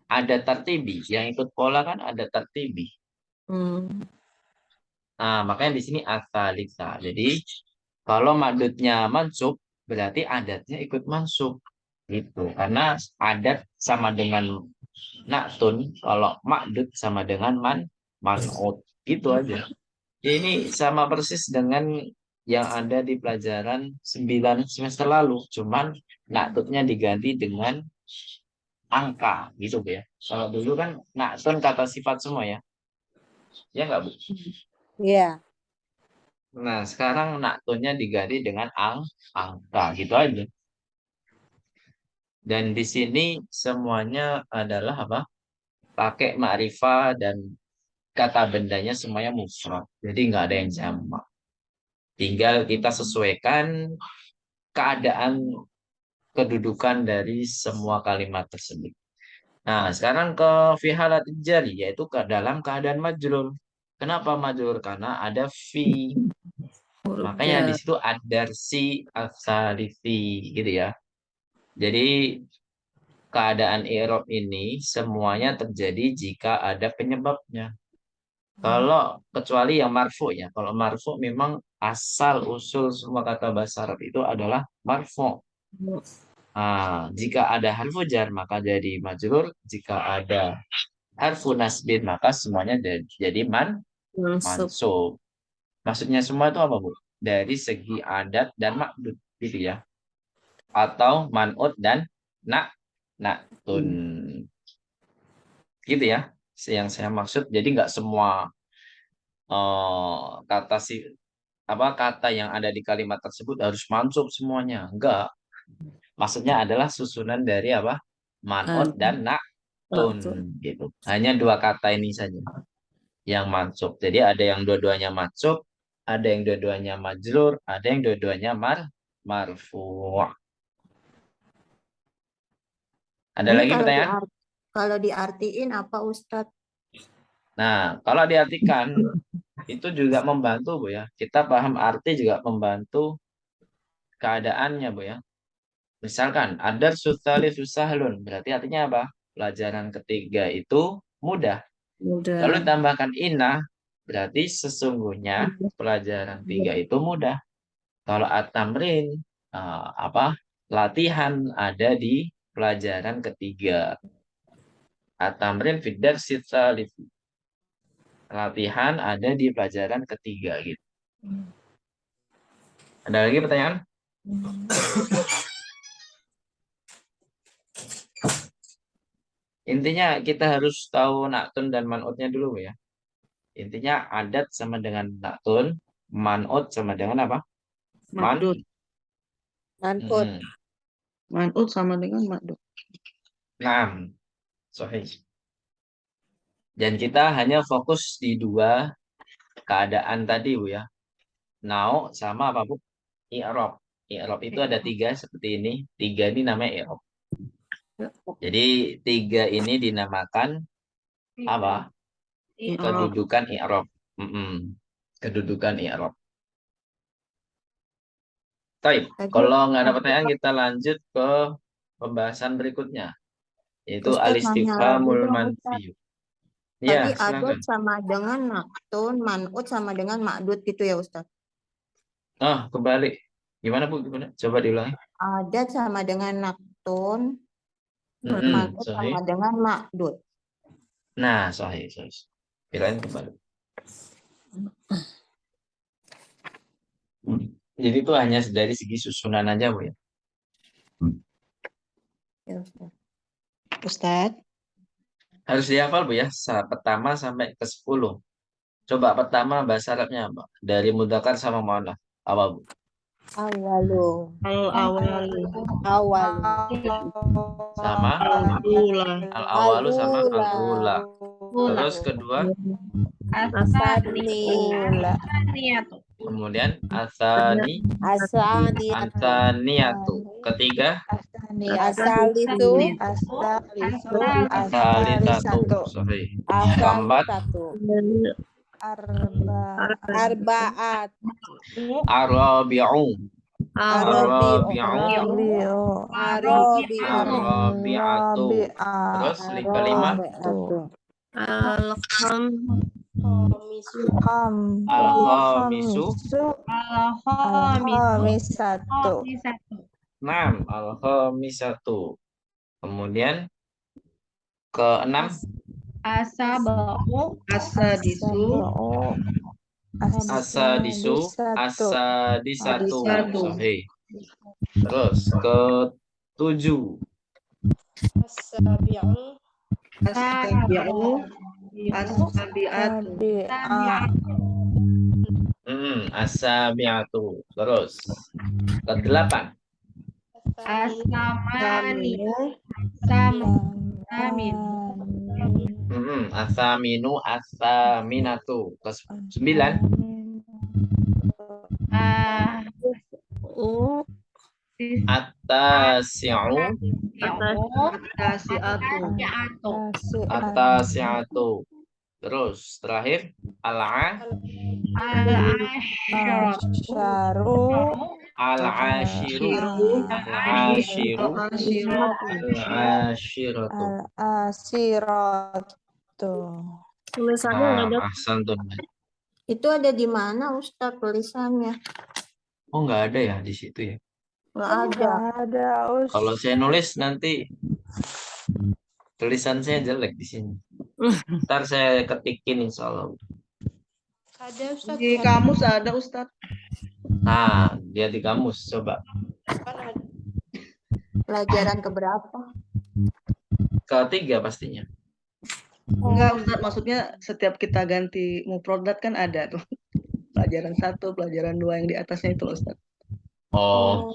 S1: ada tartibi. Yang ikut pola kan ada tartibi.
S5: Hmm.
S1: Nah, makanya di sini asalisa. Jadi, kalau madudnya mansub, berarti adatnya ikut mansub. Gitu. Karena adat sama dengan naktun, kalau makdud sama dengan man'ud. Gitu aja. Ini sama persis dengan yang ada di pelajaran 9 semester lalu. Cuman naktudnya diganti dengan angka. Gitu, Bu ya. Kalau dulu kan naktun kata sifat semua ya. Ya nggak, Bu?
S2: Iya.
S1: Nah, sekarang naktunnya diganti dengan angka. Gitu aja. Dan di sini semuanya adalah apa? Pakai ma'rifah dan kata bendanya semuanya mufrad. Jadi nggak ada yang jamak. Tinggal kita sesuaikan keadaan kedudukan dari semua kalimat tersebut. Nah, sekarang ke fi halat jari, yaitu ke dalam keadaan majrur. Kenapa majrur? Karena ada fi.
S5: Huruf
S1: Makanya di
S5: jar.
S1: situ ad-darsi as-salisi gitu ya. Jadi keadaan i'rab ini semuanya terjadi jika ada penyebabnya. Kalau kecuali yang marfu ya. Kalau marfu memang asal usul semua kata bahasa Arab itu adalah marfu. Nah, jika ada harfu jar maka jadi majrur, jika ada harfu nasbin maka semuanya jadi
S5: Mansub.
S1: mansub. Maksudnya semua itu apa, Bu? Dari segi adat dan makdud gitu ya. Atau man'ud dan naktun. Gitu ya. Yang saya maksud jadi nggak semua kata yang ada di kalimat tersebut harus mansub semuanya. Enggak. Maksudnya adalah susunan dari apa? Man'ud dan naktun
S5: Mansub.
S1: gitu. Hanya dua kata ini saja yang mansub. Jadi ada yang dua-duanya mansub, ada yang dua-duanya majrur, ada yang dua-duanya marfu. Ada
S6: Ini
S1: lagi pertanyaan?
S6: kalau diartiin apa Ustadz?
S1: Nah, kalau diartikan itu juga membantu, Bu ya. Kita paham arti juga membantu keadaannya, Bu ya. Misalkan ada sutali susahlun, berarti artinya apa? Pelajaran ketiga itu mudah.
S5: Mudah.
S1: Lalu tambahkan inah, berarti sesungguhnya pelajaran 3 itu mudah. Kalau at-tamrin, latihan ada di pelajaran ketiga. At-tamrin fid darsi tsalits. Latihan ada di pelajaran ketiga gitu. Ada lagi pertanyaan? Intinya kita harus tahu naktun dan man'utnya dulu ya. Intinya adat sama dengan naktun, man'ut sama dengan apa?
S4: Makdud.
S2: Manput.
S1: Mm-mm.
S4: Man'ut sama dengan makdud.
S1: Naam. Sahih. Dan kita hanya fokus di 2 keadaan tadi, Bu ya. Nau sama apa, Bu? I'rab. I'rab itu ada 3 seperti ini. 3 ini namanya i'rab. Jadi 3 ini dinamakan apa? Kedudukan i'rab. Kedudukan i'rab. Baik,
S6: Tadi
S1: kalau nggak ada pertanyaan kita lanjut ke pembahasan berikutnya, yaitu
S6: Ustadz nanya lagi
S1: al-istifhamul
S6: dong,
S1: manfi.
S6: tadi
S1: Ya,
S6: adat
S1: silakan.
S6: sama dengan naktun, man'ut sama dengan makdud gitu ya Ustadz.
S1: Kembali. Gimana, Bu? Gimana? Coba diulangi.
S6: Adat sama dengan naktun, man'ut
S1: Sahih.
S6: sama dengan makdud.
S1: Nah, sahih. Kirain kembali. Jadi itu hanya dari segi susunan aja, Bu ya.
S6: Ya Ustadz.
S2: Ustadz.
S1: Harus dihafal, Bu ya. Pertama sampai ke 10. Coba pertama bahasa Arabnya apa? Dari mudzakkar sama muannats. Apa, Bu?
S2: Awalu.
S4: Al-awalu.
S2: Awalu.
S1: Sama
S4: Al-ula.
S1: al-awalu sama
S2: Al-ula.
S1: al-ula. Terus kedua,
S2: Asani.
S1: kemudian asani,
S2: Asani.
S1: antaniyatu. Ketiga,
S2: Asalitu.
S1: asalisatu. Sahih. Keempat,
S2: Arbaat.
S1: arabi'u. Arabi'atu. Terus kelima, al-khamisu. Naam, al-khamisatu. Kemudian keenam,
S4: Asadisu.
S1: asadisatu.
S4: Asadisatu.
S1: Sahih. Terus ketujuh,
S4: Asabi'u. Asabi'atu.
S1: asabi'atu. Terus kedelapan, asaminu, asaminatu. Kesembilan, at-tasi'u, at-tasi'atu. Terus terakhir, al-ashiru, al-ashiratu.
S5: Tulisannya nggak ada.
S1: Ahsantum.
S6: Itu ada di mana Ustadz tulisannya?
S1: Oh, nggak ada ya di situ ya.
S6: Nggak ada.
S3: Ada
S1: Kalau saya nulis nanti tulisan saya jelek di sini. Ntar saya ketikin insya Allah.
S2: Ada Ustadz.
S4: Di kamus ada Ustadz.
S1: Nah, dia di kamus coba.
S6: Pelajaran keberapa?
S1: Ketiga pastinya.
S4: Enggak Ustadz, maksudnya setiap kita ganti mufradat kan ada tuh. Pelajaran 1, pelajaran 2 yang di atasnya itu loh, Ustadz.
S1: Oh,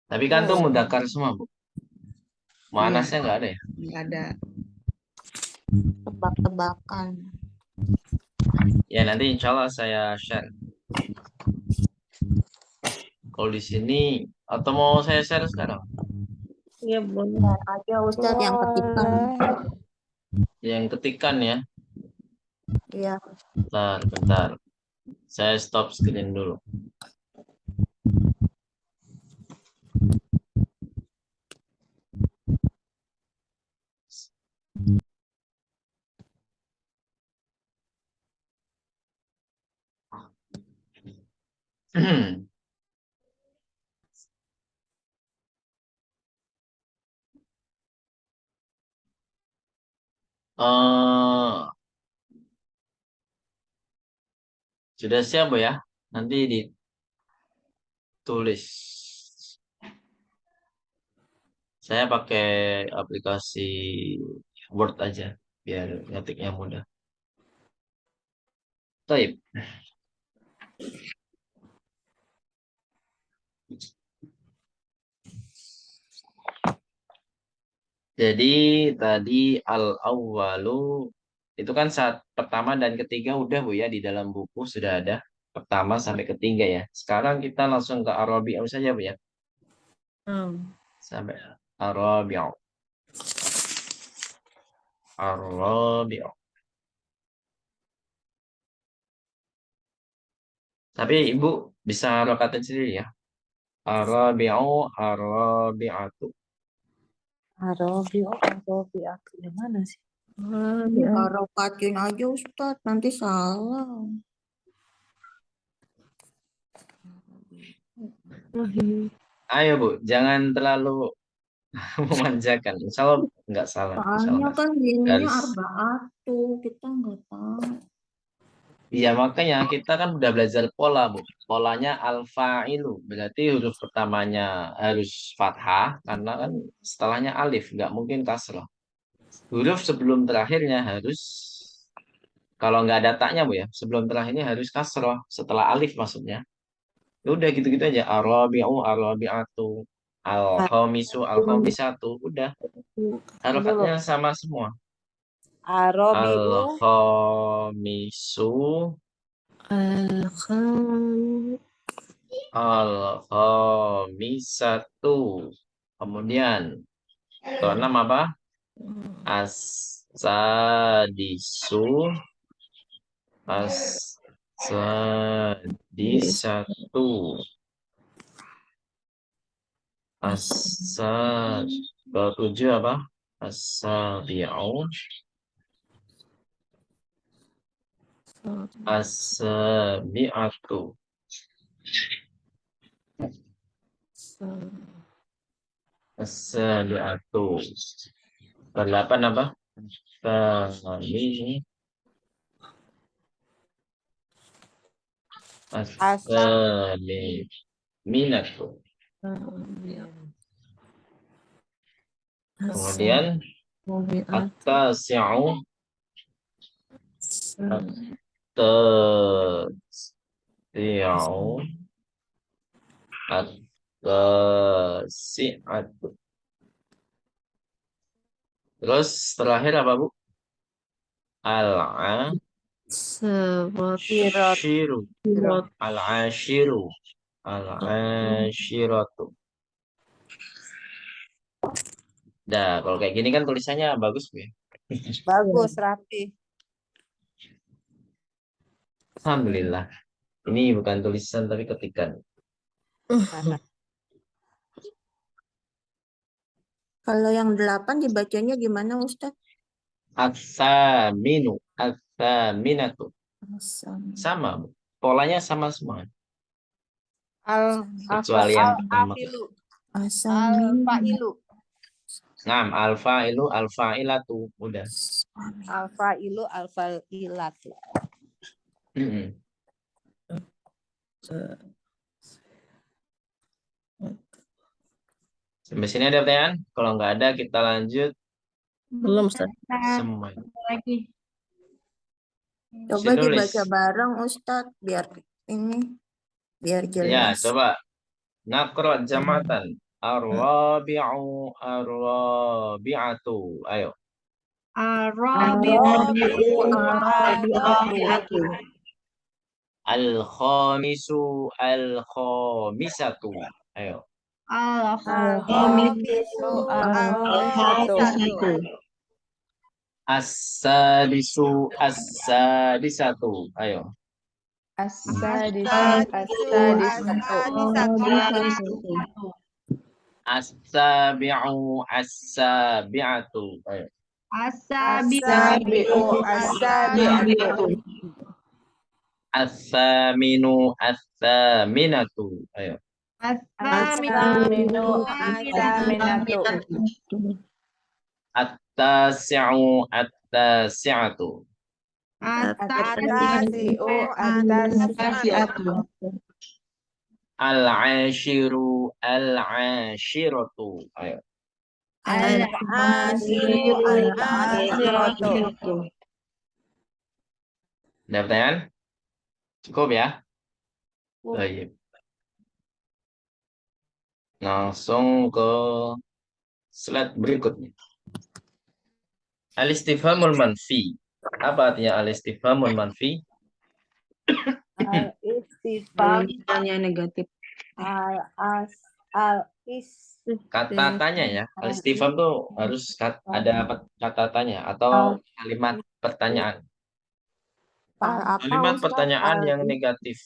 S1: tapi kan tuh mudzakkar semua, Bu. Muannasnya nggak ada ya?
S4: Nggak ada.
S6: Tebak-tebakan.
S1: Ya nanti insya Allah saya share. Kalau di sini atau mau saya share sekarang?
S5: Iya, boleh.
S6: Ada Ustadz yang ketikan.
S1: Yang ketikan ya.
S6: Iya.
S1: Bentar. Saya stop screen dulu. Eh, sudah siap Bu ya? Nanti ditulis. Saya pakai aplikasi Word aja biar ngetiknya mudah. Baik. Jadi tadi al-awwalu itu kan saat pertama dan ketiga udah Bu ya, di dalam buku sudah ada pertama sampai ketiga ya. Sekarang kita langsung ke Arabi'u saja Bu ya. Sampai Arabi'u. Arabi'u. Tapi Ibu bisa rokatin sendiri ya. Arabi'u, Arabi'atu.
S2: Arabiatu yang mana sih?
S6: Harokatin aja Ustadz, nanti salah.
S1: Ayo Bu, jangan terlalu memanjakan. Insya Allah nggak salah. Insya Allah
S6: Soalnya
S1: nggak
S6: kan
S1: salah.
S6: ininya
S1: Garis.
S6: arbaatu, kita nggak tahu.
S1: Iya makanya kita kan udah belajar pola Bu. Polanya al-fa'ilu. Berarti huruf pertamanya harus fathah karena kan setelahnya alif, nggak mungkin kasroh. Huruf sebelum terakhirnya harus, kalau nggak ada taknya Bu ya, sebelum terakhirnya harus kasroh setelah alif maksudnya. Ya udah gitu-gitu aja. Arabi'u, arabi'atu, al-khamisu, al-khamisatu. Udah.
S2: Dulu.
S1: Harokatnya sama semua.
S2: Arabiu.
S1: Al-khamisu, al-khamisatu. Kemudian keenam apa? As-sadisu, as-sadisatu. Ketujuh apa? As-sabi'u, as-sabi'atu. As-sabi'atu. Kedelapan apa? Kami as-saminatu. Kemudian at-tasi'u, at-tasi'u, at-tasi'atu. Terus terakhir apa Bu? Al-ashiru. Al-ashiru. Al-ashiratu. Nah, kalau kayak gini kan tulisannya bagus Bu ya.
S2: Bagus, rapi.
S1: Alhamdulillah. Ini bukan tulisan tapi ketikan.
S6: Kalau yang 8 dibacanya gimana Ustadz?
S1: As-saminu, as-saminatu. Sama Bu. Polanya sama semua. Kecuali yang pertama.
S2: Al-fa'ilu.
S1: Nah, al-fa'ilu, al-fa'ilatu. Udah.
S2: Al-fa'ilu, al-fa'ilatu.
S1: Sampai sini ada pertanyaan? Kalau nggak ada, kita lanjut
S5: Belum, Ustaz.
S1: semua.
S6: Coba
S1: Ditulis.
S6: dibaca bareng Ustadz, biar
S1: Ya,
S6: jelas.
S1: coba. Nakro jamatan. Ar-rabi'u, ar-rabi'atu. Ayo. Al-khamisu, al-khamisatu. Ayo. As-sadisu, as-sadisatu. Ayo. As-sabi'u, as-sabi'atu. Ayo.
S3: As-sabi'u, as-sabi'atu.
S1: As-saminu as-saminatu. Ayo.
S2: As-saminu as-saminatu.
S1: At-tasi'u at-tasi'atu.
S2: At-tasi'u at-tasi'atu.
S1: Al-ashiru al-ashiratu. Ayo.
S2: Al-ashiru al-ashiratu.
S1: Ada pertanyaan? Cukup ya? Baik. Langsung ke slide berikutnya. Al-istifhamul manfi. Apa artinya al-istifhamul manfi?
S2: Al-istifham
S6: Tanya negatif.
S2: al-is
S1: Kata tanya ya. Al-istifham tuh harus ada kata tanya atau kalimat pertanyaan.
S6: Apa
S1: Kalimat
S6: Ustaz?
S1: pertanyaan yang negatif.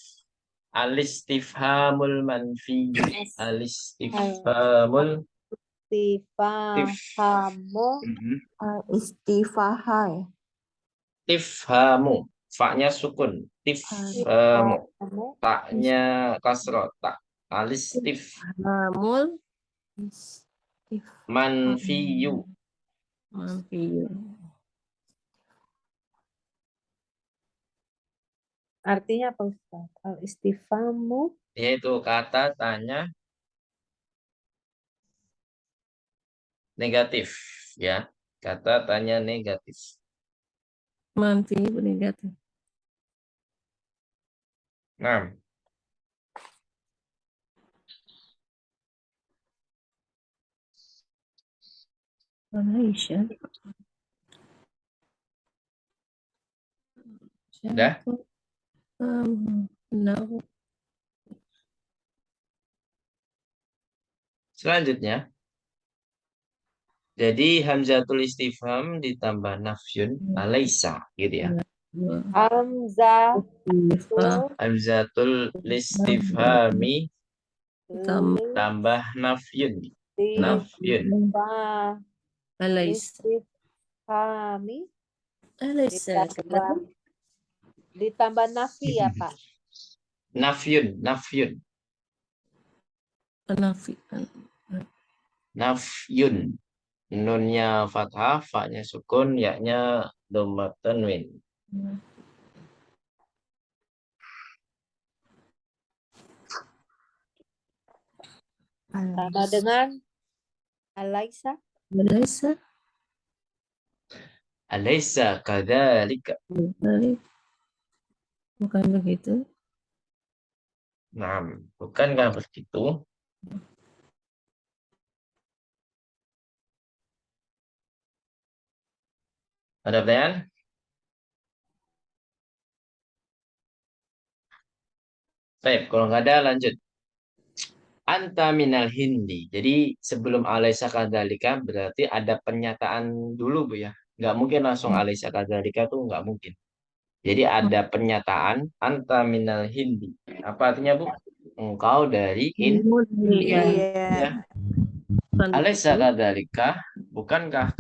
S1: Al-istifhamul manfi. Al-istifhamul
S2: istifahamu
S6: Istifahai.
S1: tifhamu. Fa-nya sukun. Tifhamu. Ta-nya kasroh. Ta.
S5: Hamul
S1: Manfiyu.
S5: manfiyu.
S2: artinya apa Ustaz? Al-istifhamu
S1: Yaitu kata tanya negatif. Ya. Kata tanya negatif.
S5: Manfiyu negatif.
S1: Nah.
S5: Aisyah.
S1: Udah?
S5: Nahu.
S1: Selanjutnya. Jadi hamzatul istifham ditambah nafyun alaisa gitu ya.
S2: hamzah
S1: Hamzatul istifhami tambah nafyun. Nafyun.
S5: Alaisa.
S2: istifhami
S5: Alaisa.
S2: ditambah nafi ya Pak.
S1: Nafyun. Nafyun.
S5: Nafi.
S1: Nafyun. Nunnya fathah, fa-nya sukun, ya-nya dhamma tanwin.
S2: Sama dengan alaisa.
S5: Alaisa.
S1: Alaisa kadzalika.
S5: Bukan begitu.
S1: Nah, bukankah begitu? Ada pertanyaan? Baik, kalau nggak ada lanjut. Anta minal hindi. Jadi sebelum alaisa kadzalika berarti ada pernyataan dulu Bu ya. Nggak mungkin langsung alaisa kadzalika tuh nggak mungkin. Jadi ada pernyataan anta minal hindi. Apa artinya Bu? Engkau dari
S2: Iya.
S1: ya. Alaisa kadzalika, bukankah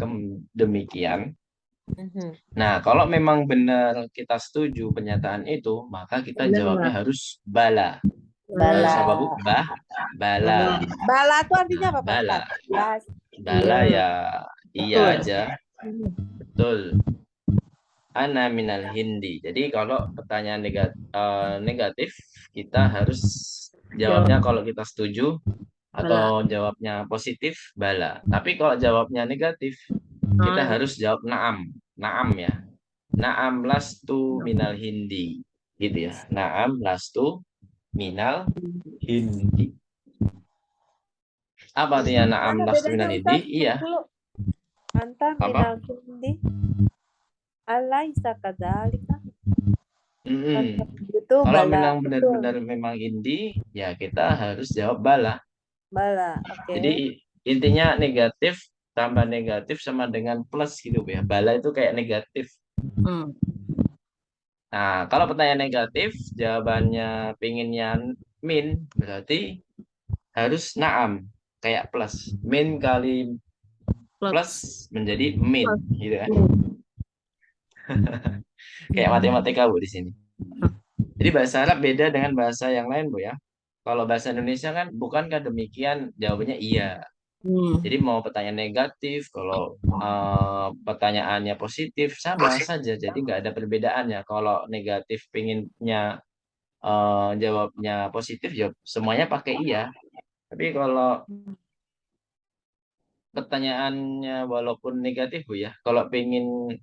S1: demikian? Nah, kalau memang benar kita setuju pernyataan itu, maka kita jawabnya harus bala. Harus apa Bu? Bala.
S2: Bala itu artinya apa Pak?
S1: Bala.
S2: Ustaz?
S1: Bala ya iya aja. Betul. Ana minal hindi. Jadi kalau pertanyaan negatif, kita harus jawabnya kalau kita setuju atau jawabnya positif bala. Tapi kalau jawabnya negatif, kita harus jawab naam. Naam ya. Naam lastu minal hindi. Gitu ya. Naam lastu minal hindi. Apa artinya naam
S2: Mana
S1: lastu
S2: bedanya
S1: minal
S2: Ustaz?
S1: hindi? Iya.
S2: Anta
S1: Apa?
S2: minal hindi. Alaisa kadzalika. Itu
S1: Kalau
S2: bala.
S1: memang benar-benar memang hindi, ya kita harus jawab bala.
S2: Bala. Oke.
S1: Jadi intinya negatif tambah negatif sama dengan plus gitu ya. Bala itu kayak negatif. Nah, kalau pertanyaan negatif, jawabannya pinginnya min, berarti harus naam, kayak plus. Min kali plus menjadi min, gitu kan. Kayak matematika Bu di sini. Jadi bahasa Arab beda dengan bahasa yang lain, Bu ya. Kalau bahasa Indonesia kan bukankah demikian, jawabannya iya. Jadi mau pertanyaan negatif, kalau pertanyaannya positif sama saja. Jadi nggak ada perbedaannya. Kalau negatif pinginnya jawabnya positif, ya semuanya pakai iya. Tapi kalau pertanyaannya walaupun negatif, Bu ya, kalau pengen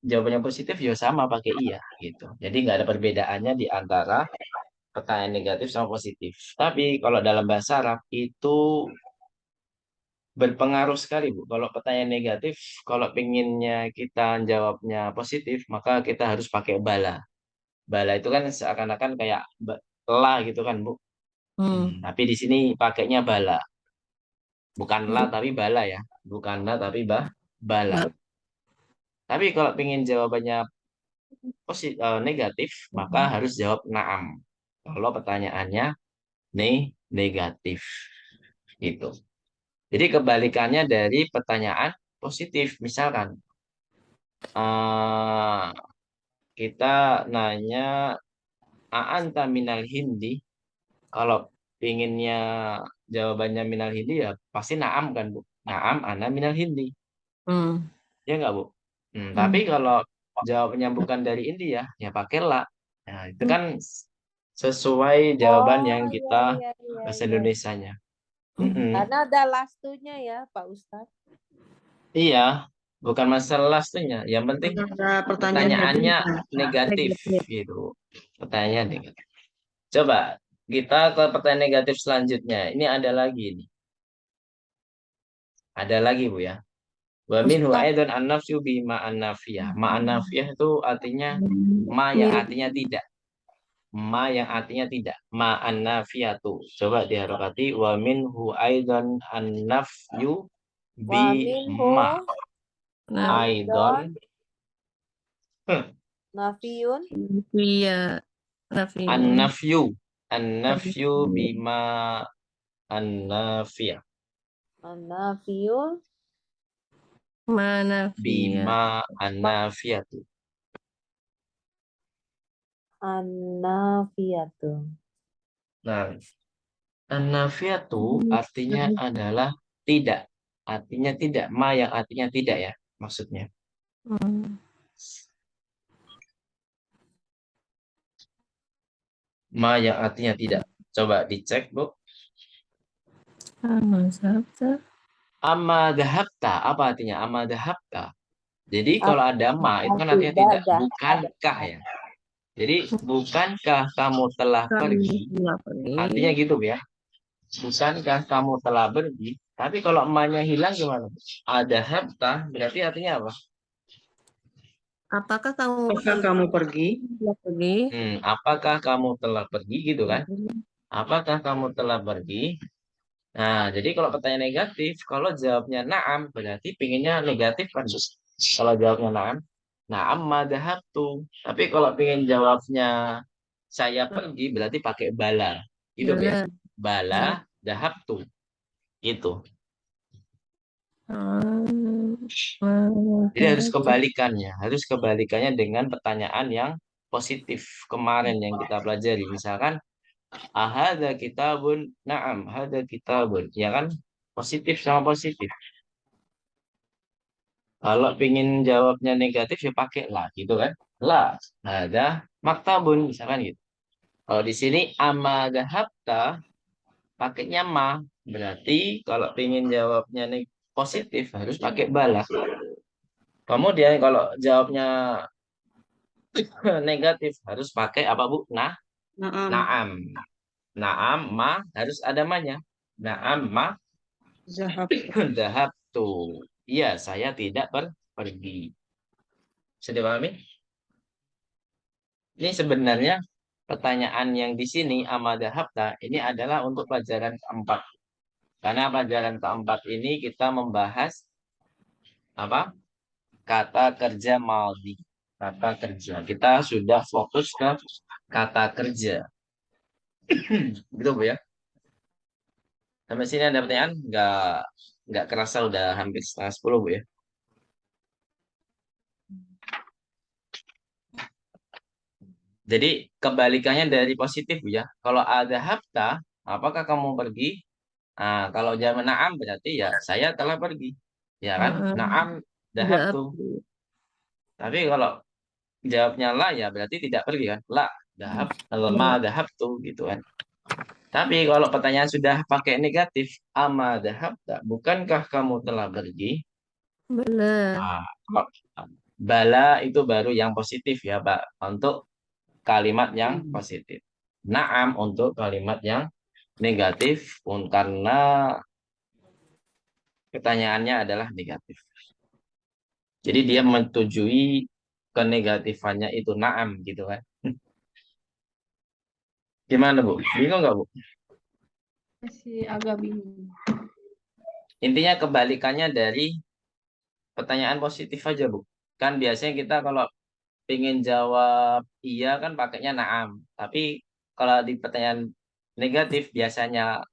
S1: jawabannya positif, ya sama pakai iya gitu. Jadi nggak ada perbedaannya di antara pertanyaan negatif sama positif. Tapi kalau dalam bahasa Arab itu berpengaruh sekali, Bu. Kalau pertanyaan negatif, kalau pengennya kita jawabnya positif, maka kita harus pakai bala. Bala itu kan seakan-akan kayak la gitu kan, Bu. Tapi di sini pakainya bala. Bukan la tapi bala ya. Bukan la tapi bala. Tapi kalau pengen jawabannya negatif, maka harus jawab naam. Kalau pertanyaannya negatif. Gitu. Jadi kebalikannya dari pertanyaan positif. Misalkan eh, kita nanya a'anta minal hindi. Kalau pinginnya jawabannya minal hindi, ya pasti naam kan, Bu. Naam ana minal hindi. Ya nggak, Bu? Tapi kalau jawabnya bukan dari India, ya pakai la. Nah, itu kan sesuai jawaban yang
S2: Oh,
S1: kita
S2: iya, iya,
S1: bahasa
S2: iya.
S1: Indonesianya.
S2: Karena ada lastunya ya, Pak Ustadz.
S1: Iya, bukan masalah lastunya. Yang penting
S4: Ada pertanyaan
S1: pertanyaannya
S4: negatif.
S1: negatif gitu. Pertanyaan negatif. Coba kita ke pertanyaan negatif selanjutnya. Ini ada lagi nih. Ada lagi, Bu ya. Wa minhu aidon an-nafyu bi ma'an-nafiyah. Ma'an-nafiyah itu artinya ma yang artinya tidak. Ma yang artinya tidak. Ma'an-nafiyatu. Coba diharokati. Wa minhu aidon an-nafyu bi
S2: Wa minhu
S1: ma.
S2: aidon
S1: Aidon.
S2: nafiyun
S5: Iya, Raffi.
S1: An-nafyu. An-nafyu bima an-nafiyah.
S2: nafiyun
S5: Mana via?
S1: Bima an-nafiyatu.
S2: an-nafiyatu.
S1: Nah, an-nafiyatu artinya adalah tidak. Artinya tidak. Ma yang artinya tidak ya, maksudnya. Ma yang artinya tidak. Coba dicek, Bu.
S5: Sabta.
S1: Amma dahabta. Apa artinya amma dahabta? Jadi kalau ada ma, itu kan artinya
S2: Tidak,
S1: tidak. Bukankah ya? Jadi bukankah kamu telah pergi? Artinya gitu ya. Bukankah kamu telah pergi? Tapi kalau emaknya hilang gimana? Ada harta, berarti artinya apa?
S5: Apakah kamu
S4: Apakah kamu pergi?
S5: pergi?
S1: Apakah kamu telah pergi gitu kan? Apakah kamu telah pergi? Nah, jadi kalau pertanyaan negatif, kalau jawabnya naam, berarti pinginnya negatif kan? Kalau jawabnya naam, naam madhabtu. Tapi kalau pingin jawabnya saya pergi, berarti pakai bala. Gitu ya. Bala dahabtu. Gitu. Jadi harus kebalikannya dengan pertanyaan yang positif kemarin yang kita pelajari. Misalkan ahada kitabun, na'am, hada kitabun, ya kan? Positif sama positif. Kalau pingin jawabnya negatif ya pakai lah, gitu kan? La, hada maktabun, misalkan gitu. Kalau di sini amadahabta pakainya ma, berarti kalau pingin jawabnya positif harus pakai bala. Kemudian kalau jawabnya negatif harus pakai apa, Bu?
S4: Naam.
S1: Naam. Naam ma harus ada ma-nya. Naam ma
S4: Zahab.
S1: dahab tuh. Iya, saya tidak pergi. Bisa dipahami? Ini sebenarnya pertanyaan yang di sini amadahapta ini adalah untuk pelajaran keempat. Karena pelajaran keempat ini kita membahas apa? Kata kerja maldi. Kata kerja. Kita sudah fokus ke kata kerja. Gitu, Bu ya. Sampai sini ada pertanyaan? Nggak kerasa udah hampir setengah 10, Bu ya. Jadi kebalikannya dari positif Bu ya. Kalau ada hafta, apakah kamu pergi? Nah, kalau jawab na'am berarti ya saya telah pergi. Ya kan?
S5: Heeh.
S1: Na'am
S5: Udah
S1: dhahabtu. Tapi kalau jawabnya la ya berarti tidak pergi kan? La dahab, ma dhahabtu gitu kan. Tapi kalau pertanyaan sudah pakai negatif, ama dhahabta, bukankah kamu telah pergi?
S5: benar.
S1: Nah, bala itu baru yang positif ya, Pak. Untuk kalimat yang positif. Naam untuk kalimat yang negatif karena pertanyaannya adalah negatif. Jadi dia menyetujui kenegatifannya itu naam gitu kan. Gimana Bu? Bingung nggak Bu?
S2: Masih agak bingung.
S1: Intinya kebalikannya dari pertanyaan positif aja Bu. Kan biasanya kita kalau ingin jawab iya kan pakainya naam. Tapi kalau di pertanyaan negatif biasanya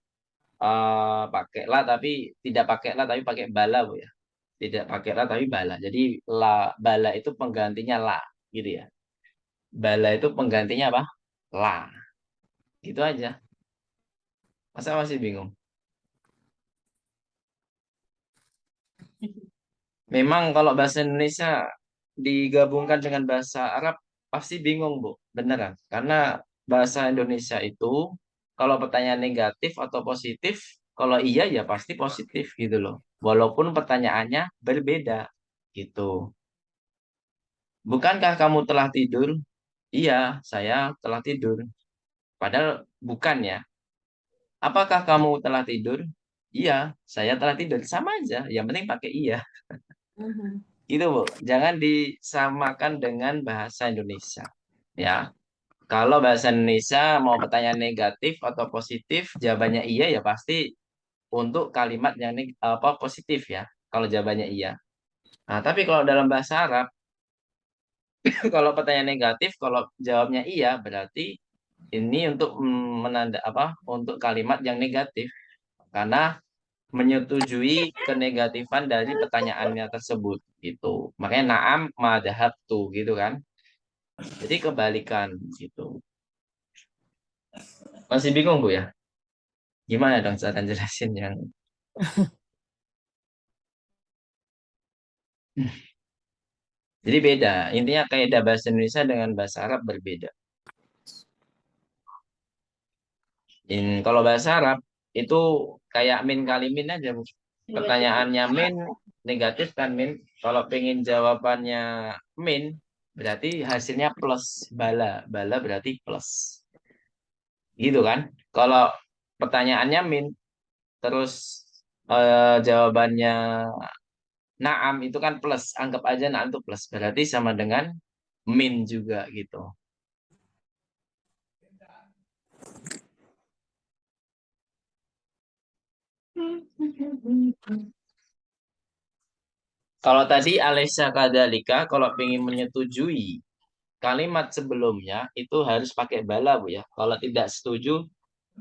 S1: pakai la tapi tidak pakai la tapi pakai bala Bu ya. Tidak pakai la tapi bala. Jadi bala itu penggantinya la gitu ya. Bala itu penggantinya apa? La. Gitu aja. Masa masih bingung? Memang kalau bahasa Indonesia digabungkan dengan bahasa Arab pasti bingung, Bu. Beneran. Karena bahasa Indonesia itu kalau pertanyaan negatif atau positif, kalau iya ya pasti positif gitu loh. Walaupun pertanyaannya berbeda gitu. Bukankah kamu telah tidur? Iya, saya telah tidur. Padahal bukan ya. Apakah kamu telah tidur? Iya, saya telah tidur. Sama aja. Yang penting pakai iya. Gitu, Bu. Jangan disamakan dengan bahasa Indonesia. Ya. Kalau bahasa Indonesia mau pertanyaan negatif atau positif, jawabannya iya ya pasti untuk kalimat yang apa positif ya. Kalau jawabannya iya. Nah, tapi kalau dalam bahasa Arab, kalau pertanyaan negatif, kalau jawabnya iya berarti ini untuk menanda apa? Untuk kalimat yang negatif. Karena menyetujui kenegatifan dari pertanyaannya tersebut gitu. Makanya naam madhab tuh gitu kan. Jadi kebalikan gitu. Masih bingung Bu ya? Gimana dong cara jelasin yang jadi beda. Intinya kaidah bahasa Indonesia dengan bahasa Arab berbeda. Kalau bahasa Arab itu kayak min kali min aja Bu. Pertanyaannya min negatif kan min. Kalau pengen jawabannya min berarti hasilnya plus bala. Bala berarti plus. Gitu kan? Kalau pertanyaannya min terus jawabannya naam itu kan plus. Anggap aja naam itu plus. Berarti sama dengan min juga gitu. Kalau tadi Alesya Kadalika, kalau ingin menyetujui kalimat sebelumnya itu harus pakai bala Bu ya. Kalau tidak setuju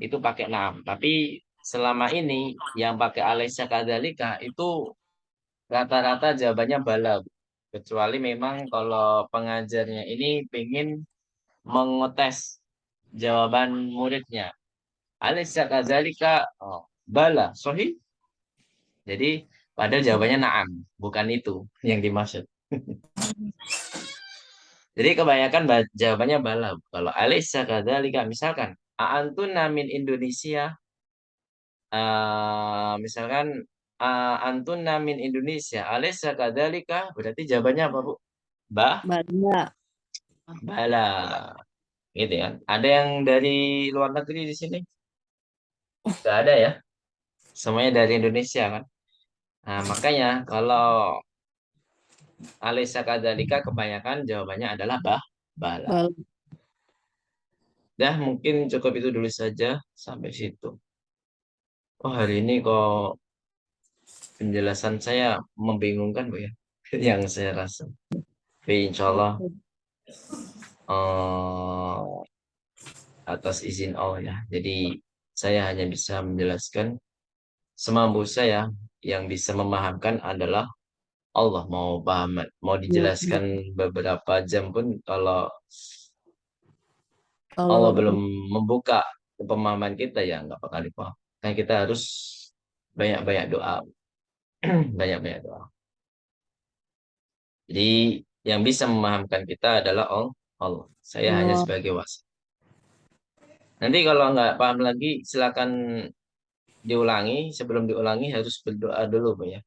S1: itu pakai naam. Tapi selama ini yang pakai Alesya Kadalika itu rata-rata jawabannya bala Bu. Kecuali memang kalau pengajarnya ini ingin mengetes jawaban muridnya. Alesya Kadalika, oh, bala, sohi. Jadi padahal jawabannya naam, bukan itu yang dimaksud. Jadi kebanyakan jawabannya bala. Kalau Alisa kadzalika misalkan Aantuna min Indonesia misalkan Antuna min Indonesia Alisa kadzalika berarti jawabannya apa Bu?
S5: Bala.
S1: Bala. Gitu kan. Ada yang dari luar negeri di sini? Enggak ada ya. Semuanya dari Indonesia kan. Nah, makanya kalau Alisa kadzalika kebanyakan jawabannya adalah bala.
S5: Bala.
S1: Dah mungkin cukup itu dulu saja sampai situ. Oh hari ini kok penjelasan saya membingungkan Bu ya. Yang saya rasa. Tapi insya Allah atas izin Allah ya. Jadi saya hanya bisa menjelaskan semampu saya yang bisa memahamkan adalah Allah. Mau paham, mau dijelaskan beberapa jam pun kalau Allah belum membuka pemahaman kita, ya nggak bakal dipaham. Kan kita harus banyak-banyak doa. Banyak-banyak doa. Jadi yang bisa memahamkan kita adalah Allah. Saya hanya sebagai wasit. Nanti kalau nggak paham lagi, silakan diulangi. Sebelum diulangi harus berdoa dulu, Bu, ya.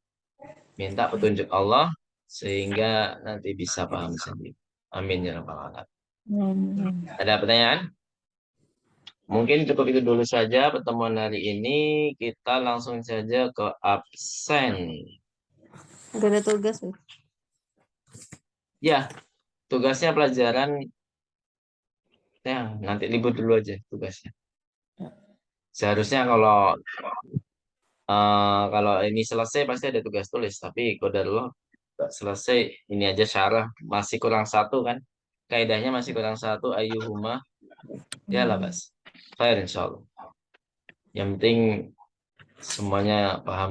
S1: Minta petunjuk Allah sehingga nanti bisa paham sendiri. Amin ya rabbal alamin. Ada pertanyaan? Mungkin cukup itu dulu saja pertemuan hari ini. Kita langsung saja ke absen.
S5: Gak ada tugas nih.
S1: Ya, tugasnya pelajaran. Ya, nanti libur dulu aja tugasnya. Seharusnya kalau ini selesai pasti ada tugas tulis. Tapi qadarullah nggak selesai, ini aja syarah masih kurang satu kan? Kaidahnya masih kurang satu. Ayyuhuma ya lah, Bas. Khair insyaallah. Yang penting semuanya paham.